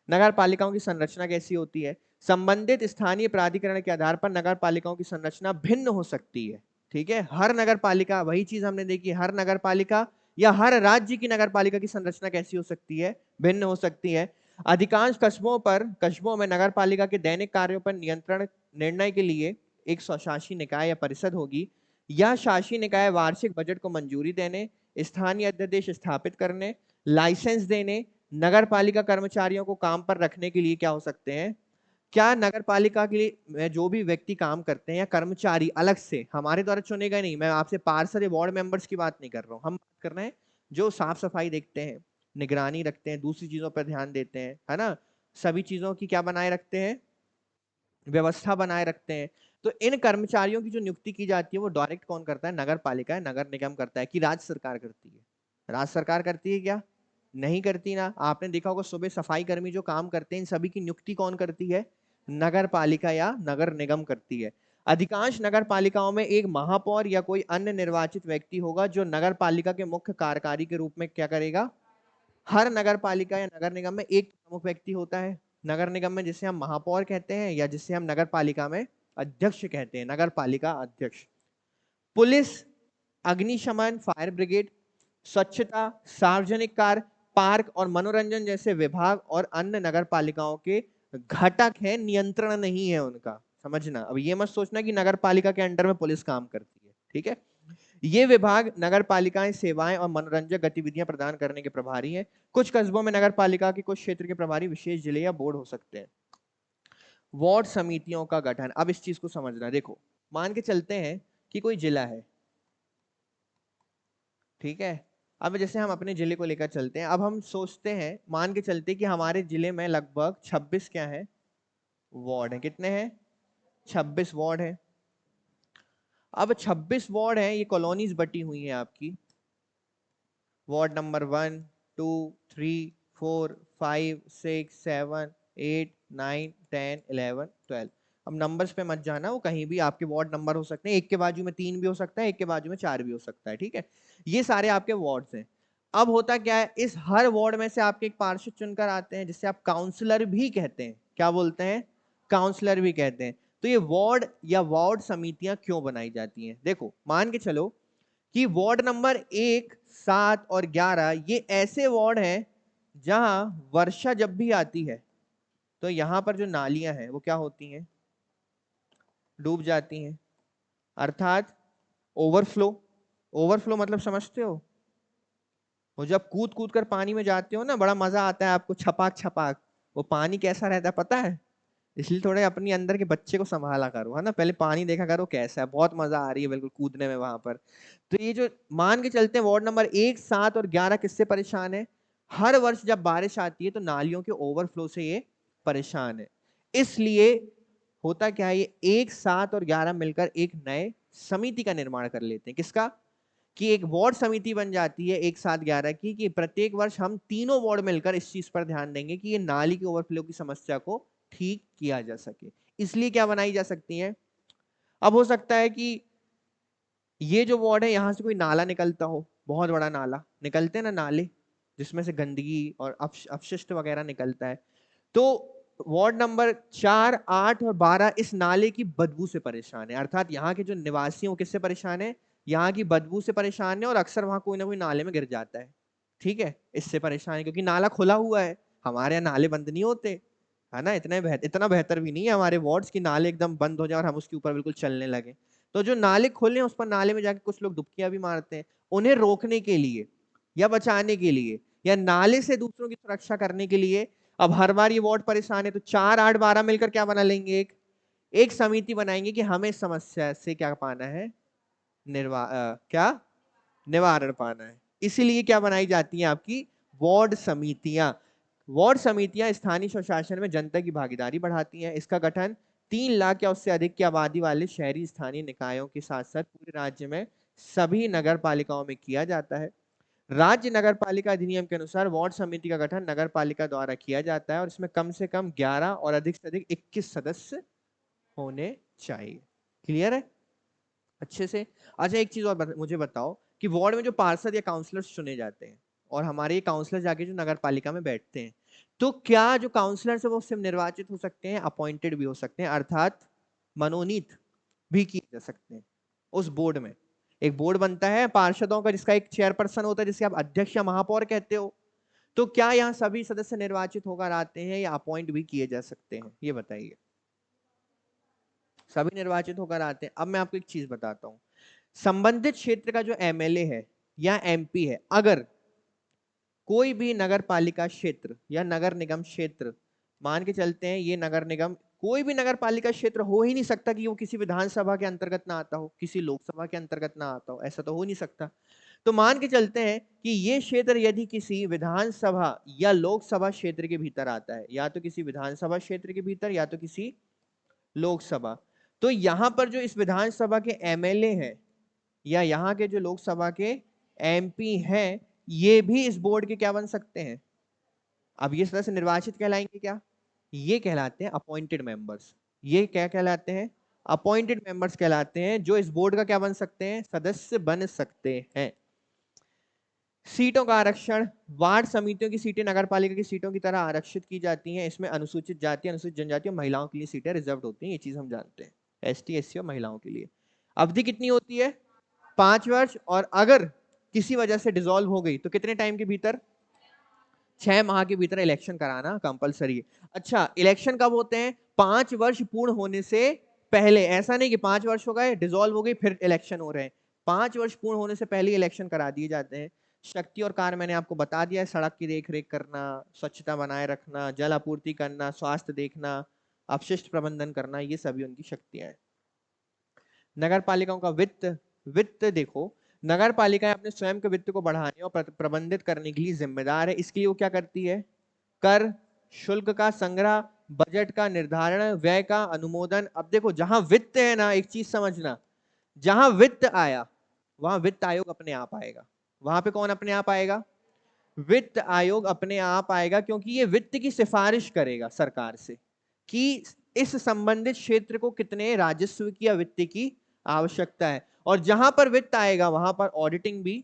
Speaker 1: नगर पालिकाओं की संरचना कैसी होती है, संबंधित स्थानीय प्राधिकरण के आधार पर नगर पालिकाओं की संरचना भिन्न हो सकती है। ठीक है, हर नगर पालिका, वही चीज हमने देखी, हर नगर पालिका या हर राज्य की नगर पालिका की संरचना कैसी हो सकती है, भिन्न हो सकती है। अधिकांश कस्बों में नगर पालिका के दैनिक कार्यों पर नियंत्रण निर्णय के लिए एक स्वशासी निकाय या परिषद होगी। यह शासी निकाय वार्षिक बजट को मंजूरी देने, स्थानीय अध्यादेश स्थापित करने, लाइसेंस देने, नगर पालिका कर्मचारियों को काम पर रखने के लिए क्या हो सकते हैं, क्या नगर पालिका के लिए जो भी व्यक्ति काम करते हैं या कर्मचारी अलग से हमारे द्वारा चुने गए नहीं, मैं आपसे पार्षद वार्ड मेंबर्स की बात नहीं कर रहा हूं, हम बात कर रहे हैं जो साफ सफाई देखते हैं, निगरानी रखते हैं, दूसरी चीजों पर ध्यान देते हैं, है ना, सभी चीजों की क्या बनाए रखते हैं, व्यवस्था बनाए रखते हैं। तो इन कर्मचारियों की जो नियुक्ति की जाती है वो डायरेक्ट कौन करता है, नगर पालिका है, नगर निगम करता है, कि राज्य सरकार करती है? राज्य सरकार करती है क्या? नहीं करती ना। आपने देखा होगा सुबह सफाई कर्मी जो काम करते हैं इन सभी की नियुक्ति कौन करती है, नगर पालिका या नगर निगम करती है। अधिकांश नगर पालिकाओं में एक महापौर या कोई अन्य निर्वाचित व्यक्ति होगा जो नगर पालिका के मुख्य कार्यकारी के रूप में क्या करेगा। हर नगर पालिका या नगर निगम में एक प्रमुख व्यक्ति होता है, नगर निगम में जिसे हम महापौर कहते हैं या जिसे हम नगर पालिका में अध्यक्ष कहते हैं, नगर पालिका अध्यक्ष। पुलिस, अग्निशमन, फायर ब्रिगेड, स्वच्छता, सार्वजनिक कार्य, पार्क और मनोरंजन जैसे विभाग और अन्य नगर पालिकाओं के घटक है, नियंत्रण नहीं है उनका। समझना, अब ये मत सोचना कि नगर पालिका के अंडर में पुलिस काम करती है। ठीक है, ये विभाग नगर पालिकाएं सेवाएं और मनोरंजक गतिविधियां प्रदान करने के प्रभारी हैं। कुछ कस्बों में नगर पालिका के कुछ क्षेत्र के प्रभारी विशेष जिले या बोर्ड हो सकते हैं। वार्ड समितियों का गठन, अब इस चीज को समझना। देखो, मान के चलते हैं कि कोई जिला है, ठीक है, अब जैसे हम अपने जिले को लेकर चलते हैं, अब हम सोचते हैं, मान के चलते हैं कि हमारे जिले में लगभग 26 क्या है, वार्ड है। कितने हैं, 26 वार्ड है। अब 26 वार्ड है, ये कॉलोनीज बटी हुई है आपकी, वार्ड नंबर 1, 2, 3, 4, 5, 6, 7, 8, 9, 10, 11, 12। अब नंबर्स पे मत जाना, वो कहीं भी आपके वार्ड नंबर हो सकते हैं, एक के बाजू में 3 भी हो सकता है, एक के बाजू में 4 भी हो सकता है। ठीक है, ये सारे आपके वार्ड्स हैं। अब होता क्या है, इस हर वार्ड में से आपके एक पार्षद चुनकर आते हैं जिसे आप काउंसलर भी कहते हैं। क्या बोलते हैं, काउंसलर भी कहते हैं। तो ये वार्ड या वार्ड समितियां क्यों बनाई जाती हैं, देखो मान के चलो कि वार्ड नंबर 1 7 और 11 ये ऐसे वार्ड हैं जहां वर्षा जब भी आती है तो यहां पर जो नालियां हैं वो क्या होती हैं, डूब जाती हैं, अर्थात ओवरफ्लो। ओवरफ्लो मतलब समझते हो, वो जब कूद कूद कर पानी में जाते हो ना, बड़ा मजा आता है आपको, छपाक छपाक। वो पानी कैसा रहता है पता है? इसलिए थोड़े अपनी अंदर के बच्चे को संभाला करो, है ना, पहले पानी देखा करो कैसा है, बहुत मजा आ रही है बिल्कुल कूदने में वहां पर। तो ये जो मान के चलते हैं वार्ड नंबर 1, 7 और 11 किससे परेशान है? हर वर्ष जब बारिश आती है तो नालियों के ओवरफ्लो से ये परेशान है। इसलिए होता क्या है, ये 1, 7 और 11 मिलकर एक नए समिति का निर्माण कर लेते हैं। किसका? कि एक वार्ड समिति बन जाती है 1, 7, 11 की, कि प्रत्येक वर्ष हम तीनों वार्ड मिलकर इस चीज पर ध्यान देंगे कि ये नाली के ओवरफ्लो की समस्या को ठीक किया जा सके। इसलिए क्या बनाई जा सकती है? अब हो सकता है कि ये जो वार्ड है यहां से कोई नाला निकलता हो, बहुत बड़ा नाला, निकलते हैं ना नाले जिसमें से गंदगी और अपशिष्ट वगैरह निकलता है, तो वार्ड नंबर 4, 8 और 12 इस नाले की बदबू से परेशान है। अर्थात यहाँ के जो निवासी हैं किससे परेशान है? यहाँ की बदबू से परेशान है, और अक्सर वहां कोई ना कोई नाले में गिर जाता है। ठीक है, इससे परेशान है क्योंकि नाला खुला हुआ है। हमारे यहाँ नाले बंद नहीं होते, है ना, इतना बेहतर भी नहीं है हमारे वार्ड्स की नाले एकदम बंद हो जाए और हम उसके ऊपर बिल्कुल चलने लगे। तो जो नाले खुले हैं उस पर नाले में जाके कुछ लोग डुबकियां भी मारते हैं। उन्हें रोकने के लिए या बचाने के लिए या नाले से दूसरों की सुरक्षा करने के लिए अब हर बार ये वार्ड परेशान है, तो 4, 8, 12 मिलकर क्या बना लेंगे, एक समिति बनाएंगे कि हमें इस समस्या से क्या पाना है, क्या निवारण पाना है। इसीलिए क्या बनाई जाती है आपकी वार्ड समितियां। वार्ड समितियां स्थानीय स्वशासन में जनता की भागीदारी बढ़ाती हैं। इसका गठन 3 लाख या उससे अधिक की आबादी वाले शहरी स्थानीय निकायों के साथ साथ पूरे राज्य में सभी नगर पालिकाओं में किया जाता है। राज्य नगर पालिका अधिनियम के अनुसार वार्ड समिति का गठन नगर पालिका द्वारा किया जाता है और इसमें कम से कम 11 और अधिक से अधिक 21 सदस्य होने चाहिए। क्लियर है अच्छे से? अच्छा एक चीज और मुझे बताओ कि वार्ड में जो पार्षद या काउंसलर्स चुने जाते हैं और हमारे काउंसलर जाके जो नगर पालिका में बैठते हैं, तो क्या जो काउंसलर्स है वो सिर्फ निर्वाचित हो सकते हैं, अपॉइंटेड भी हो सकते हैं, अर्थात मनोनीत भी किए जा सकते हैं। उस बोर्ड में एक बोर्ड बनता है पार्षदों का जिसका एक चेयरपर्सन होता है जिसे आप अध्यक्ष या महापौर कहते हो। तो क्या यहाँ सभी सदस्य निर्वाचित होकर आते हैं या अपॉइंट भी किए जा सकते हैं, ये बताइए। सभी निर्वाचित होकर आते हैं। अब मैं आपको एक चीज बताता हूं, संबंधित क्षेत्र का जो एमएलए है या एमपी है, अगर कोई भी नगर पालिका क्षेत्र या नगर निगम क्षेत्र, मान के चलते हैं ये नगर निगम, कोई भी नगर पालिका क्षेत्र हो ही नहीं सकता कि वो किसी विधानसभा के अंतर्गत ना आता हो, किसी लोकसभा के अंतर्गत ना आता हो, ऐसा तो हो नहीं सकता। तो मान के चलते हैं कि ये क्षेत्र यदि किसी विधानसभा या लोकसभा क्षेत्र के भीतर आता है, या तो किसी विधानसभा क्षेत्र के भीतर या तो किसी लोकसभा, तो यहां पर जो इस विधानसभा के एमएलए हैं या यहाँ के जो लोकसभा के एमपी हैं, ये भी इस बोर्ड के क्या बन सकते हैं? अब ये सदस्य निर्वाचित कहलाएंगे क्या? ये कहलाते हैं अपॉइंटेड मेंबर्स। ये क्या कहलाते हैं? अपॉइंटेड मेंबर्स कहलाते हैं, जो इस बोर्ड का क्या बन सकते हैं? सदस्य बन सकते हैं। सीटों का आरक्षण, वार्ड समितियों की सीटें नगर पालिका की सीटों की तरह आरक्षित की जाती हैं। इसमें अनुसूचित जाति, अनुसूचित जनजाति और महिलाओं के लिए सीटें रिजर्व होती हैं, ये चीज हम जानते हैं। एसटी, एससी और महिलाओं के लिए अवधि कितनी होती है? 5 वर्ष, और अगर किसी वजह से डिसॉल्व हो गई तो कितने टाइम के भीतर? 6 माह के भीतर इलेक्शन कराना कंपलसरी है। अच्छा, इलेक्शन कब होते हैं? 5 वर्ष पूर्ण होने से पहले। ऐसा नहीं कि 5 वर्ष हो गए, डिसॉल्व हो गई, फिर इलेक्शन हो रहे हैं। 5 वर्ष पूर्ण होने से पहले इलेक्शन करा दिए जाते हैं। शक्ति और कार्य मैंने आपको बता दिया है, सड़क की देख रेख करना, स्वच्छता बनाए रखना, जल आपूर्ति करना, स्वास्थ्य देखना, अपशिष्ट प्रबंधन करना, ये सभी उनकी शक्तियां हैं। नगर पालिकाओं का वित्त, वित्त देखो, नगर पालिकाएं अपने स्वयं के वित्त को बढ़ाने और प्रबंधित करने के लिए जिम्मेदार है। इसके लिए वो क्या करती है? कर, शुल्क का संग्रह, बजट का निर्धारण, व्यय का अनुमोदन। अब देखो जहां वित्त है ना, एक चीज समझना, जहां वित्त आया वहां वित्त आयोग अपने आप आएगा। वहां पे कौन अपने आप आएगा? वित्त आयोग अपने आप आएगा, क्योंकि ये वित्त की सिफारिश करेगा सरकार से कि इस संबंधित क्षेत्र को कितने राजस्व की या वित्त की आवश्यकता है। और जहां पर वित्त आएगा वहां पर ऑडिटिंग भी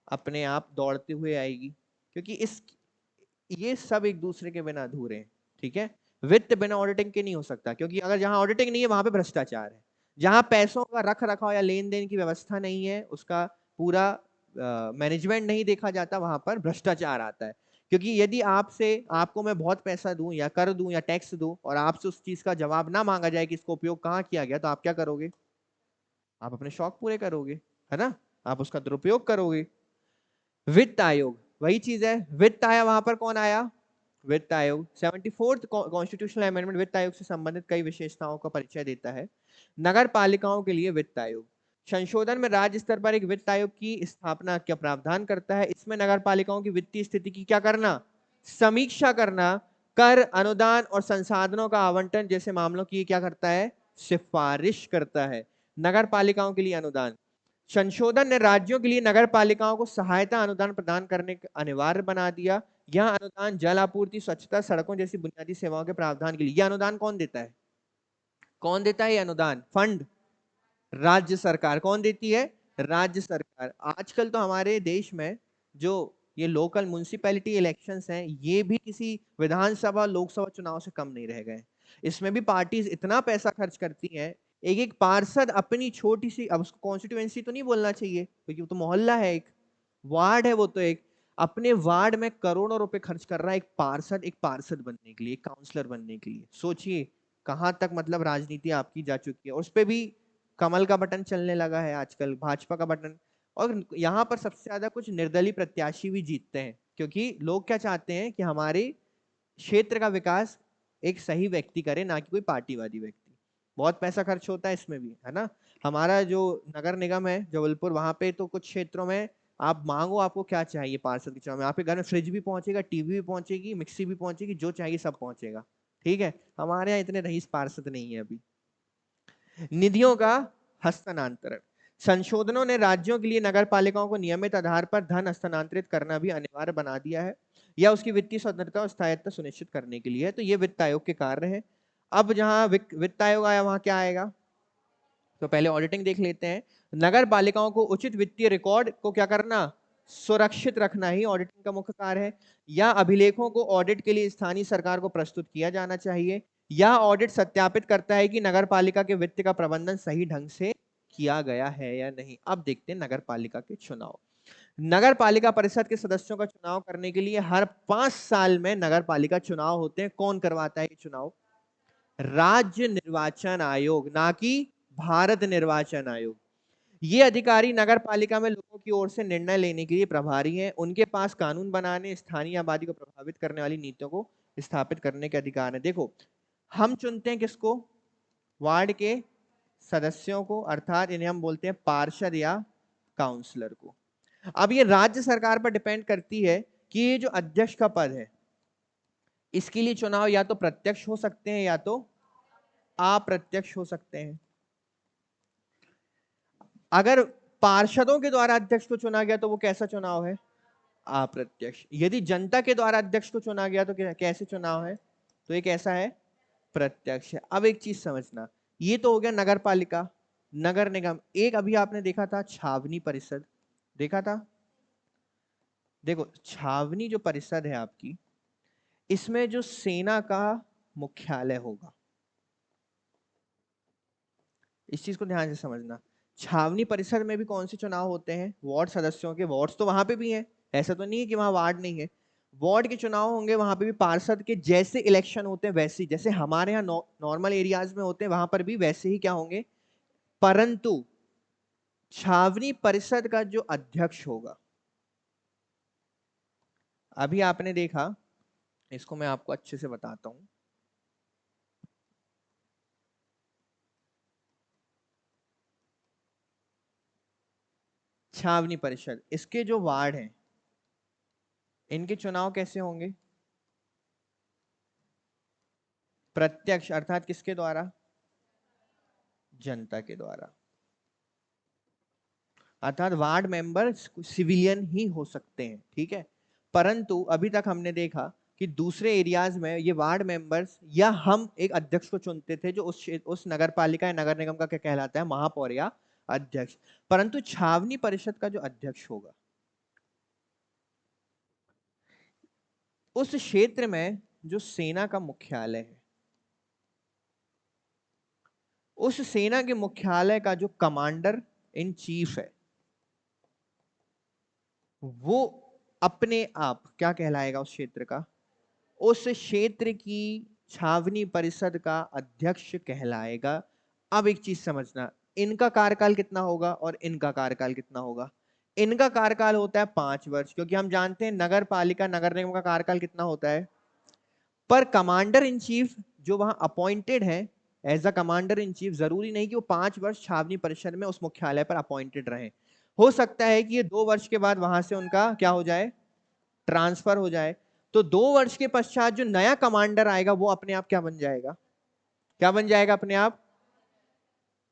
Speaker 1: अपने आप दौड़ते हुए आएगी, क्योंकि इस ये सब एक दूसरे के बिना अधूरे हैं। ठीक है, वित्त बिना ऑडिटिंग के नहीं हो सकता, क्योंकि अगर जहां ऑडिटिंग नहीं है वहां पे भ्रष्टाचार है। जहां पैसों का रख रखाव या लेन देन की व्यवस्था नहीं है, उसका पूरा मैनेजमेंट नहीं देखा जाता, वहां पर भ्रष्टाचार आता है। क्योंकि यदि आपको मैं बहुत पैसा दूं या कर दूं या टैक्स दूं और आपसे उस चीज का जवाब ना मांगा जाए कि इसका उपयोग कहाँ किया गया, तो आप क्या करोगे? आप अपने शौक पूरे करोगे, है ना? आप उसका दुरुपयोग करोगे। वित्त आयोग वही चीज है। वित्त आया, वहां पर कौन आया? वित्त आयोग। 74th कॉन्स्टिट्यूशनल अमेंडमेंट वित्त आयोग से संबंधित कई विशेषताओं का परिचय देता है। नगर पालिकाओं के लिए वित्त आयोग संशोधन में राज्य स्तर पर एक वित्त आयोग की स्थापना का प्रावधान करता है। इसमें नगर पालिकाओं की वित्तीय स्थिति की क्या करना? समीक्षा करना, कर, अनुदान और संसाधनों का आवंटन जैसे मामलों की क्या करता है? सिफारिश करता है। नगर पालिकाओं के लिए अनुदान संशोधन ने राज्यों के लिए नगर पालिकाओं को सहायता अनुदान प्रदान करने अनिवार्य बना दिया। यह अनुदान जल आपूर्ति, स्वच्छता, सड़कों जैसी बुनियादी सेवाओं के प्रावधान के लिए। यह अनुदान कौन देता है? कौन देता है ये अनुदान? फंड राज्य सरकार। कौन देती है? राज्य सरकार। आजकल तो हमारे देश में जो ये लोकल म्युनिसिपैलिटी इलेक्शंस हैं, ये भी किसी विधानसभा लोकसभा चुनाव से कम नहीं रह गए। इसमें भी पार्टीज इतना पैसा खर्च करती हैं। एक एक पार्षद अपनी छोटी सी, अब उसको कॉन्स्टिट्यूएंसी तो नहीं बोलना चाहिए क्योंकि वो तो मोहल्ला है, एक वार्ड है, वो तो एक अपने वार्ड में करोड़ों रुपए खर्च कर रहा है एक पार्षद बनने के लिए, एक काउंसलर बनने के लिए। सोचिए कहां तक मतलब राजनीति आपकी जा चुकी है। उस पर भी कमल का बटन चलने लगा है आजकल, भाजपा का बटन। और यहाँ पर सबसे ज्यादा कुछ निर्दलीय प्रत्याशी भी जीतते हैं, क्योंकि लोग क्या चाहते हैं कि हमारे क्षेत्र का विकास एक सही व्यक्ति करे, ना कि कोई पार्टीवादी व्यक्ति। बहुत पैसा खर्च होता है इसमें भी, है ना? हमारा जो नगर निगम है जबलपुर, वहां पे तो कुछ क्षेत्रों में आप मांगो आपको क्या चाहिए पार्षद के चुनाव में, आपके घर में फ्रिज भी पहुंचेगा, टीवी भी पहुंचेगी, मिक्सी भी पहुंचेगी, जो चाहिए सब पहुंचेगा। ठीक है, हमारे यहाँ इतने रईस पार्षद नहीं है अभी। निधियों का हस्तांतरण संशोधनों ने राज्यों के लिए नगर पालिकाओं को नियमित आधार पर धन हस्तांतरित करना भी अनिवार्य बना दिया है, या उसकी वित्तीय स्वतंत्रता और स्थायित्व सुनिश्चित करने के लिए है। तो ये वित्त आयोग के कार्य है। अब जहां वित्त आयोग आया, वहां क्या आएगा? तो पहले ऑडिटिंग देख लेते हैं। नगर पालिकाओं को उचित वित्तीय रिकॉर्ड को क्या करना? सुरक्षित रखना ही ऑडिटिंग का मुख्य कार्य है। या अभिलेखों को ऑडिट के लिए स्थानीय सरकार को प्रस्तुत किया जाना चाहिए। यह ऑडिट सत्यापित करता है कि नगर पालिका के वित्त का प्रबंधन सही ढंग से किया गया है या नहीं। अब देखते हैं नगर पालिका के चुनाव। नगर पालिका परिषद के सदस्यों का चुनाव करने के लिए हर 5 साल में नगर पालिका चुनाव होते हैं। कौन करवाता है ये चुनाव? राज्य निर्वाचन आयोग, ना कि भारत निर्वाचन आयोग। ये अधिकारी नगर पालिका में लोगों की ओर से निर्णय लेने के लिए प्रभारी हैं। उनके पास कानून बनाने, स्थानीय आबादी को प्रभावित करने वाली नीतियों को स्थापित करने के अधिकार है। देखो, हम चुनते हैं किसको? वार्ड के सदस्यों को, अर्थात इन्हें हम बोलते हैं पार्षद या काउंसलर को। अब ये राज्य सरकार पर डिपेंड करती है कि ये जो अध्यक्ष का पद है, इसके लिए चुनाव या तो प्रत्यक्ष हो सकते हैं या तो अप्रत्यक्ष हो सकते हैं। अगर पार्षदों के द्वारा अध्यक्ष को चुना गया तो वो कैसा चुनाव है? अप्रत्यक्ष। यदि जनता के द्वारा अध्यक्ष को चुना गया तो कैसे चुनाव है? तो ये कैसा है? प्रत्यक्ष है। अब एक चीज समझना, ये तो हो गया नगर पालिका, नगर निगम। एक अभी आपने देखा था छावनी परिषद, देखा था? देखो, छावनी जो परिषद है आपकी, इसमें जो सेना का मुख्यालय होगा, इस चीज को ध्यान से समझना। छावनी परिषद में भी कौन से चुनाव होते हैं? वार्ड सदस्यों के। वार्ड्स तो वहां पे भी हैं, ऐसा तो नहीं है कि वहां वार्ड नहीं है। वार्ड के चुनाव होंगे, वहां पे भी पार्षद के जैसे इलेक्शन होते हैं वैसे ही, जैसे हमारे यहाँ नॉर्मल एरियाज में होते हैं, वहां पर भी वैसे ही क्या होंगे। परंतु छावनी परिषद का जो अध्यक्ष होगा, अभी आपने देखा, इसको मैं आपको अच्छे से बताता हूं। छावनी परिषद, इसके जो वार्ड हैं, इनके चुनाव कैसे होंगे? प्रत्यक्ष, अर्थात किसके द्वारा? जनता के द्वारा। अर्थात वार्ड मेंबर सिविलियन ही हो सकते हैं, ठीक है। परंतु अभी तक हमने देखा कि दूसरे एरियाज में ये वार्ड मेंबर्स या हम एक अध्यक्ष को चुनते थे, जो उस नगर पालिका या नगर निगम का क्या कहलाता है? महापौर या अध्यक्ष। परंतु छावनी परिषद का जो अध्यक्ष होगा, उस क्षेत्र में जो सेना का मुख्यालय है, उस सेना के मुख्यालय का जो कमांडर इन चीफ है, वो अपने आप क्या कहलाएगा उस क्षेत्र का? उस क्षेत्र की छावनी परिषद का अध्यक्ष कहलाएगा। अब एक चीज समझना, इनका कार्यकाल कितना होगा और इनका कार्यकाल कितना होगा? इनका कार्यकाल होता है 5 वर्ष, क्योंकि हम जानते हैं नगर पालिका नगर निगम का कार्यकाल कितना होता है। पर कमांडर इन चीफ जो वहां अपॉइंटेड है as a commander in chief, जरूरी नहीं कि वो 5 वर्ष छावनी परिषद में उस मुख्यालय पर अपॉइंटेड रहे। हो सकता है कि ये 2 वर्ष के बाद वहां से उनका क्या हो जाए, ट्रांसफर हो जाए। तो 2 वर्ष के पश्चात जो नया कमांडर आएगा वो अपने आप क्या बन जाएगा, क्या बन जाएगा अपने आप।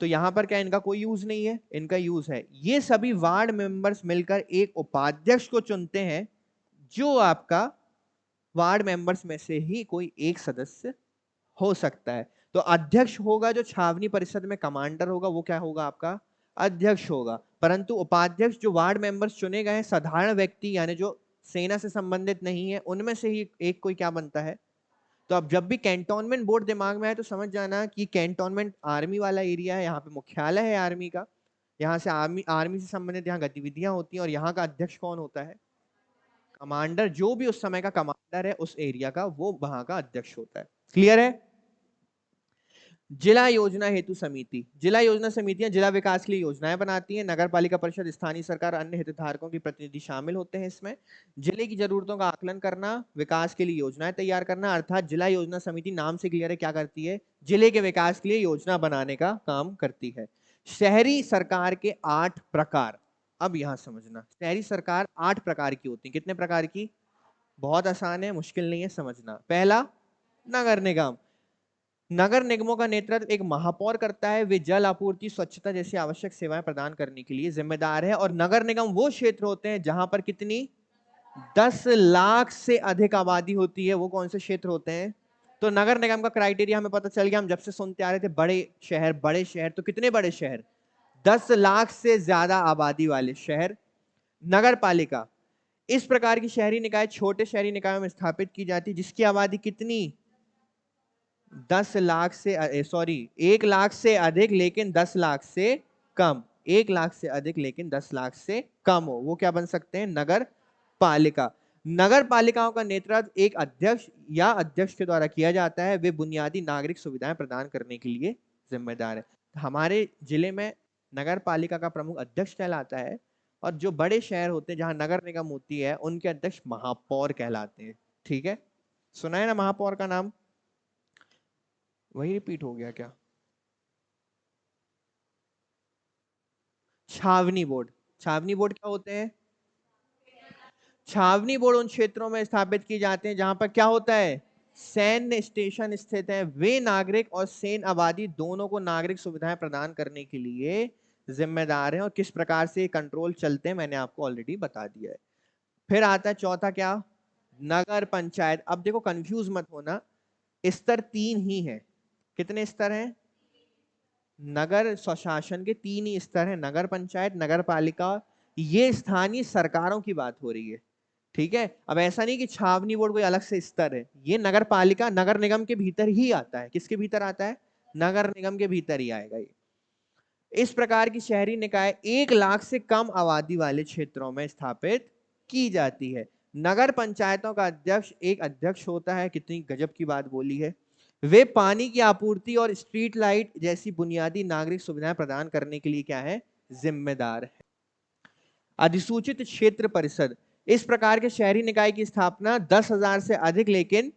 Speaker 1: तो यहां पर क्या इनका कोई यूज नहीं है, इनका यूज है। ये सभी वार्ड मेंबर्स मिलकर एक उपाध्यक्ष को चुनते हैं, जो आपका वार्ड मेंबर्स में से ही कोई एक सदस्य हो सकता है। तो अध्यक्ष होगा जो छावनी परिषद में कमांडर होगा, वो क्या होगा आपका अध्यक्ष होगा। परंतु उपाध्यक्ष जो वार्ड मेंबर्स चुने गए हैं साधारण व्यक्ति यानी जो सेना से संबंधित नहीं है, उनमें से ही एक कोई क्या बनता है। तो अब जब भी कैंटोनमेंट बोर्ड दिमाग में है तो समझ जाना कि कैंटोनमेंट आर्मी वाला एरिया है, यहाँ पे मुख्यालय है आर्मी का, यहाँ से आर्मी आर्मी से संबंधित यहाँ गतिविधियां होती हैं, और यहाँ का अध्यक्ष कौन होता है, कमांडर। जो भी उस समय का कमांडर है उस एरिया का, वो वहां का अध्यक्ष होता है। क्लियर है। जिला योजना हेतु समिति, जिला योजना समितियां जिला विकास के लिए योजनाएं बनाती हैं। नगर पालिका परिषद, स्थानीय सरकार, अन्य हितधारकों के प्रतिनिधि शामिल होते हैं इसमें। जिले की जरूरतों का आकलन करना, विकास के लिए योजनाएं तैयार करना, अर्थात जिला योजना समिति नाम से क्लियर है क्या करती है, जिले के विकास के लिए योजना बनाने का काम करती है। शहरी सरकार के 8 प्रकार। अब यहां समझना, शहरी सरकार 8 प्रकार की होती है। कितने प्रकार की? बहुत आसान है, मुश्किल नहीं है समझना। पहला, नगर निगम। नगर निगमों का नेतृत्व एक महापौर करता है। वे जल आपूर्ति, स्वच्छता जैसी आवश्यक सेवाएं प्रदान करने के लिए जिम्मेदार है। और नगर निगम वो क्षेत्र होते हैं जहां पर कितनी 10 लाख से अधिक आबादी होती है। वो कौन से क्षेत्र होते हैं? तो नगर निगम का क्राइटेरिया हमें पता चल गया। हम जब से सुनते आ रहे थे बड़े शहर बड़े शहर, तो कितने बड़े शहर? 10 लाख से ज्यादा आबादी वाले शहर। नगर पालिका इस प्रकार की शहरी निकाय छोटे शहरी निकायों में स्थापित की जाती है जिसकी आबादी कितनी 10 लाख से 1 लाख से अधिक लेकिन 10 लाख से कम। 1 लाख से अधिक लेकिन 10 लाख से कम हो, वो क्या बन सकते हैं? नगर पालिका। नगर पालिकाओं का नेतृत्व एक अध्यक्ष या अध्यक्ष के द्वारा किया जाता है। वे बुनियादी नागरिक सुविधाएं प्रदान करने के लिए जिम्मेदार है। हमारे जिले में नगर पालिका का प्रमुख अध्यक्ष कहलाता है, और जो बड़े शहर होते हैं जहां नगर निगम होती है उनके अध्यक्ष महापौर कहलाते हैं। ठीक है, सुना है ना महापौर का नाम? वही रिपीट हो गया क्या? छावनी बोर्ड। छावनी बोर्ड क्या होते हैं? छावनी बोर्ड उन क्षेत्रों में स्थापित की जाते हैं जहां पर क्या होता है, सैन्य स्टेशन स्थित है। वे नागरिक और सैन्य आबादी दोनों को नागरिक सुविधाएं प्रदान करने के लिए जिम्मेदार हैं। और किस प्रकार से कंट्रोल चलते हैं मैंने आपको ऑलरेडी बता दिया है। फिर आता है चौथा क्या, नगर पंचायत। अब देखो कंफ्यूज मत होना, स्तर 3 ही है। कितने स्तर हैं? नगर स्वशासन के 3 ही स्तर हैं, नगर पंचायत, नगर पालिका। ये स्थानीय सरकारों की बात हो रही है। ठीक है, अब ऐसा नहीं कि छावनी बोर्ड कोई अलग से स्तर है। ये नगर पालिका नगर निगम के भीतर ही आता है। किसके भीतर आता है? नगर निगम के भीतर ही आएगा ये। इस प्रकार की शहरी निकाय 1 लाख से कम आबादी वाले क्षेत्रों में स्थापित की जाती है। नगर पंचायतों का अध्यक्ष एक अध्यक्ष होता है। कितनी गजब की बात बोली है। वे पानी की आपूर्ति और स्ट्रीट लाइट जैसी बुनियादी नागरिक सुविधाएं प्रदान करने के लिए क्या है, जिम्मेदार है। अधिसूचित क्षेत्र परिषद, इस प्रकार के शहरी निकाय की स्थापना 10,000 से अधिक लेकिन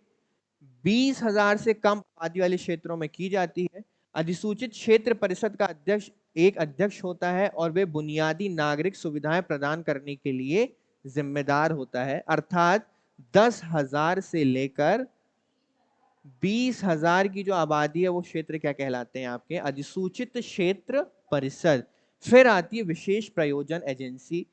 Speaker 1: 20,000 से कम आबादी वाले क्षेत्रों में की जाती है। अधिसूचित क्षेत्र परिषद का अध्यक्ष एक अध्यक्ष होता है और वे बुनियादी नागरिक सुविधाएं प्रदान करने के लिए जिम्मेदार होता है। अर्थात 10,000 से लेकर 20,000 की जो आबादी है वो क्षेत्र क्या कहलाते हैं आपके? अधिसूचित क्षेत्र परिषद। फिर आती है विशेष प्रयोजन एजेंसी।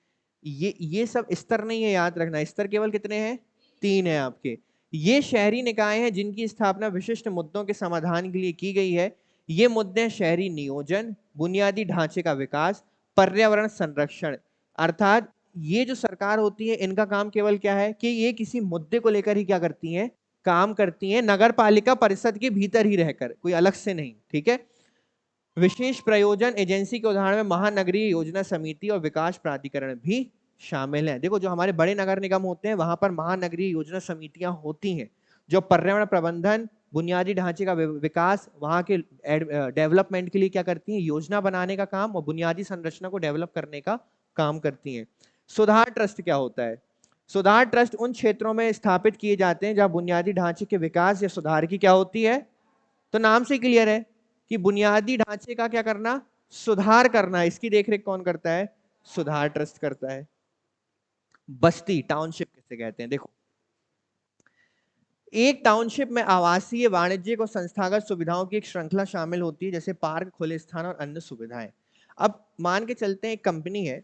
Speaker 1: ये सब स्तर नहीं है, याद रखना। स्तर केवल कितने हैं? 3 है आपके। ये शहरी निकाय हैं जिनकी स्थापना विशिष्ट मुद्दों के समाधान के लिए की गई है। ये मुद्दे शहरी नियोजन, बुनियादी ढांचे का विकास, पर्यावरण संरक्षण। अर्थात ये जो सरकार होती है इनका काम केवल क्या है कि ये किसी मुद्दे को लेकर ही क्या करती हैं, काम करती हैं, नगर पालिका परिषद के भीतर ही रहकर, कोई अलग से नहीं। ठीक है। विशेष प्रयोजन एजेंसी के उदाहरण में महानगरीय योजना समिति और विकास प्राधिकरण भी शामिल हैं। देखो, जो हमारे बड़े नगर निगम होते हैं वहां पर महानगरीय योजना समितियां होती हैं जो पर्यावरण प्रबंधन, बुनियादी ढांचे का विकास, वहां के डेवलपमेंट के लिए क्या करती हैं, योजना बनाने का काम और बुनियादी संरचना को डेवलप करने का काम करती हैं। सुधार ट्रस्ट क्या होता है? सुधार ट्रस्ट उन क्षेत्रों में स्थापित किए जाते हैं जहां बुनियादी ढांचे के विकास या सुधार की क्या होती है, तो नाम से क्लियर है कि बुनियादी ढांचे का क्या करना, सुधार करना। इसकी देखरेख कौन करता है? सुधार ट्रस्ट करता है। बस्ती, टाउनशिप किसे कहते हैं? देखो, एक टाउनशिप में आवासीय, वाणिज्यिक और संस्थागत सुविधाओं की एक श्रृंखला शामिल होती है, जैसे पार्क, खुले स्थान और अन्य सुविधाएं। अब मान के चलते हैं एक कंपनी है,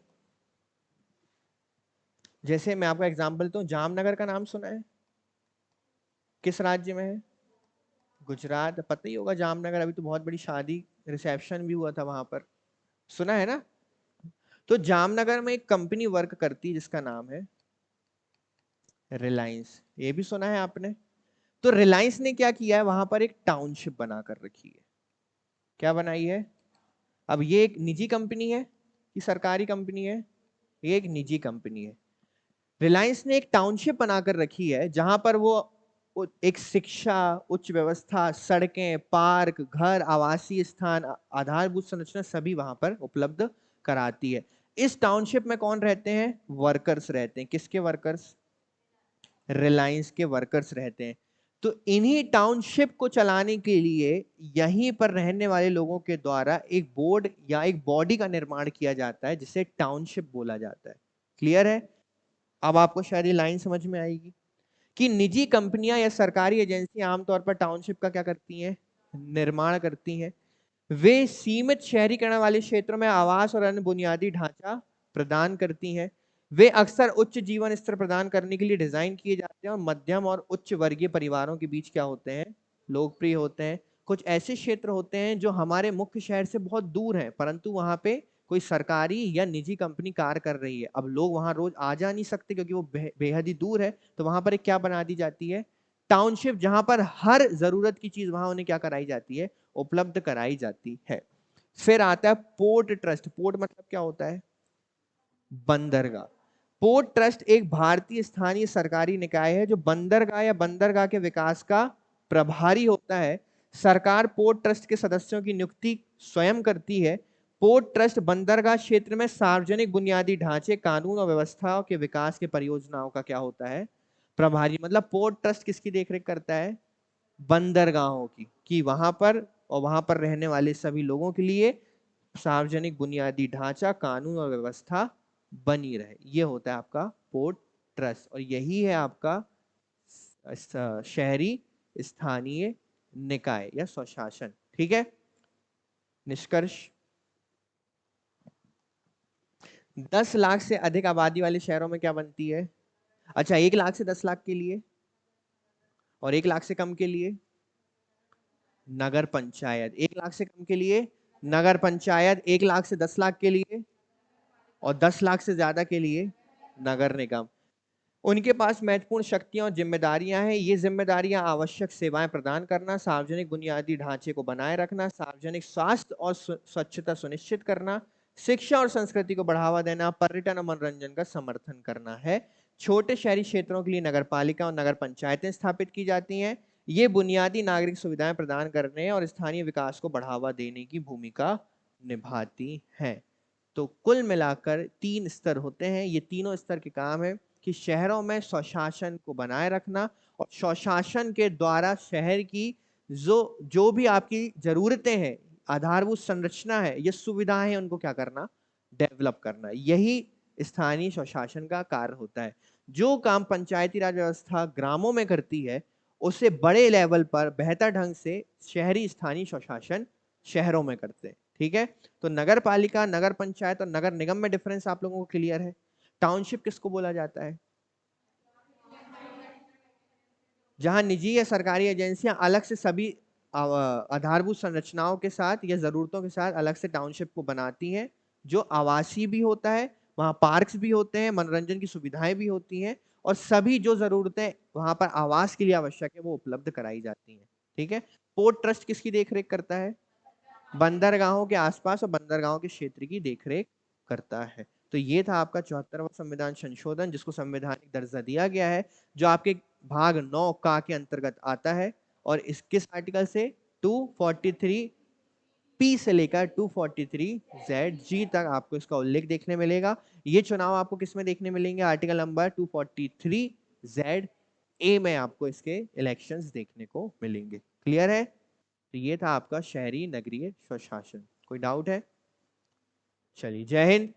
Speaker 1: जैसे मैं आपको एग्जांपल दूं, जामनगर का नाम सुना है? किस राज्य में है? गुजरात। पता ही होगा जामनगर, अभी तो बहुत बड़ी शादी रिसेप्शन भी हुआ था वहां पर, सुना है ना? तो जामनगर में एक कंपनी वर्क करती है जिसका नाम है रिलायंस। ये भी सुना है आपने? तो रिलायंस ने क्या किया है, वहां पर एक टाउनशिप बना कर रखी है। क्या बनाई है? अब ये एक निजी कंपनी है कि सरकारी कंपनी है? ये एक निजी कंपनी है। रिलायंस ने एक टाउनशिप बनाकर रखी है जहां पर वो एक शिक्षा, उच्च व्यवस्था, सड़कें, पार्क, घर, आवासीय स्थान, आधारभूत संरचना सभी वहां पर उपलब्ध कराती है। इस टाउनशिप में कौन रहते हैं? वर्कर्स रहते हैं। किसके वर्कर्स? रिलायंस के वर्कर्स रहते हैं। तो इन्हीं टाउनशिप को चलाने के लिए यहीं पर रहने वाले लोगों के द्वारा एक बोर्ड या एक बॉडी का निर्माण किया जाता है जिसे टाउनशिप बोला जाता है। क्लियर है? अब आपको शायद ये लाइन समझ में आएगी कि निजी कंपनियां या सरकारी एजेंसियां आमतौर पर टाउनशिप का क्या करती हैं, निर्माण करती हैं। वे सीमित शहरीकरण वाले क्षेत्रों में आवास और अन्य बुनियादी ढांचा प्रदान करती हैं। वे अक्सर उच्च जीवन स्तर प्रदान करने के लिए डिजाइन किए जाते हैं और मध्यम और उच्च वर्गीय परिवारों के बीच क्या होते हैं, लोकप्रिय होते हैं। कुछ ऐसे क्षेत्र होते हैं जो हमारे मुख्य शहर से बहुत दूर हैं, परंतु वहां पे कोई सरकारी या निजी कंपनी कार्य कर रही है। अब लोग वहां रोज आ जा नहीं सकते क्योंकि वो बेहद ही दूर है, तो वहां पर एक क्या बना दी जाती है, टाउनशिप, जहां पर हर जरूरत की चीज वहां उन्हें क्या कराई जाती है, उपलब्ध कराई जाती है। फिर आता है पोर्ट ट्रस्ट। पोर्ट मतलब क्या होता है? बंदरगाह। पोर्ट ट्रस्ट एक भारतीय स्थानीय सरकारी निकाय है जो बंदरगाह या बंदरगाह के विकास का प्रभारी होता है। सरकार पोर्ट ट्रस्ट के सदस्यों की नियुक्ति स्वयं करती है। पोर्ट ट्रस्ट बंदरगाह क्षेत्र में सार्वजनिक बुनियादी ढांचे, कानून और व्यवस्थाओं के विकास के परियोजनाओं का क्या होता है, प्रभारी। मतलब पोर्ट ट्रस्ट किसकी देखरेख करता है? बंदरगाहों की, कि वहां पर और वहां पर रहने वाले सभी लोगों के लिए सार्वजनिक बुनियादी ढांचा, कानून और व्यवस्था बनी रहे। ये होता है आपका पोर्ट ट्रस्ट, और यही है आपका शहरी स्थानीय निकाय या स्वशासन। ठीक है? निष्कर्ष, 10 लाख से अधिक आबादी वाले शहरों में क्या बनती है? अच्छा, 1 लाख से 10 लाख के लिए, और 1 लाख से कम के लिए नगर पंचायत। 1 लाख से कम के लिए नगर पंचायत, 1 लाख से 10 लाख के लिए, और 10 लाख से ज्यादा के लिए नगर निगम। उनके पास महत्वपूर्ण शक्तियां और जिम्मेदारियां हैं। ये जिम्मेदारियां आवश्यक सेवाएं प्रदान करना, सार्वजनिक बुनियादी ढांचे को बनाए रखना, सार्वजनिक स्वास्थ्य और स्वच्छता सुनिश्चित करना, शिक्षा और संस्कृति को बढ़ावा देना, पर्यटन और मनोरंजन का समर्थन करना है। छोटे शहरी क्षेत्रों के लिए नगर पालिका और नगर पंचायतें स्थापित की जाती हैं। ये बुनियादी नागरिक सुविधाएं प्रदान करने और स्थानीय विकास को बढ़ावा देने की भूमिका निभाती हैं। तो कुल मिलाकर 3 स्तर होते हैं। ये तीनों स्तर के काम है कि शहरों में स्वशासन को बनाए रखना, और स्वशासन के द्वारा शहर की जो जो भी आपकी जरूरतें हैं, आधारभूत संरचना है, ये सुविधाएं हैं, उनको क्या करना, डेवलप करना। यही स्थानीय स्वशासन का कार्य होता है। जो काम पंचायती राज व्यवस्था ग्रामों में करती है, उसे बड़े लेवल पर बेहतर ढंग से शहरी स्थानीय स्वशासन शहरों में करते हैं। ठीक है? तो नगर पालिका, नगर पंचायत और नगर निगम में डिफरेंस आप लोगों को क्लियर है। टाउनशिप किसको बोला जाता है? जहां निजी या सरकारी एजेंसियां अलग से सभी आधारभूत संरचनाओं के साथ या जरूरतों के साथ अलग से टाउनशिप को बनाती हैं, जो आवासीय भी होता है, वहां पार्क्स भी होते हैं, मनोरंजन की सुविधाएं भी होती हैं, और सभी जो जरूरतें वहां पर आवास के लिए आवश्यक है वो उपलब्ध कराई जाती हैं। ठीक है? पोर्ट ट्रस्ट किसकी देखरेख करता है? बंदरगाहों के आसपास और बंदरगाहों के क्षेत्र की देखरेख करता है। तो ये था आपका 74वां संविधान संशोधन, जिसको संवैधानिक दर्जा दिया गया है, जो आपके भाग 9 का के अंतर्गत आता है। और इस किस आर्टिकल से? 243 पी से लेकर 243 जेड जी तक आपको इसका उल्लेख देखने मिलेगा। ये चुनाव आपको किस में देखने मिलेंगे? आर्टिकल नंबर 243 जेड ए में आपको इसके इलेक्शंस देखने को मिलेंगे। क्लियर है? तो ये था आपका शहरी नगरीय स्वशासन। कोई डाउट है? चलिए, जय हिंद।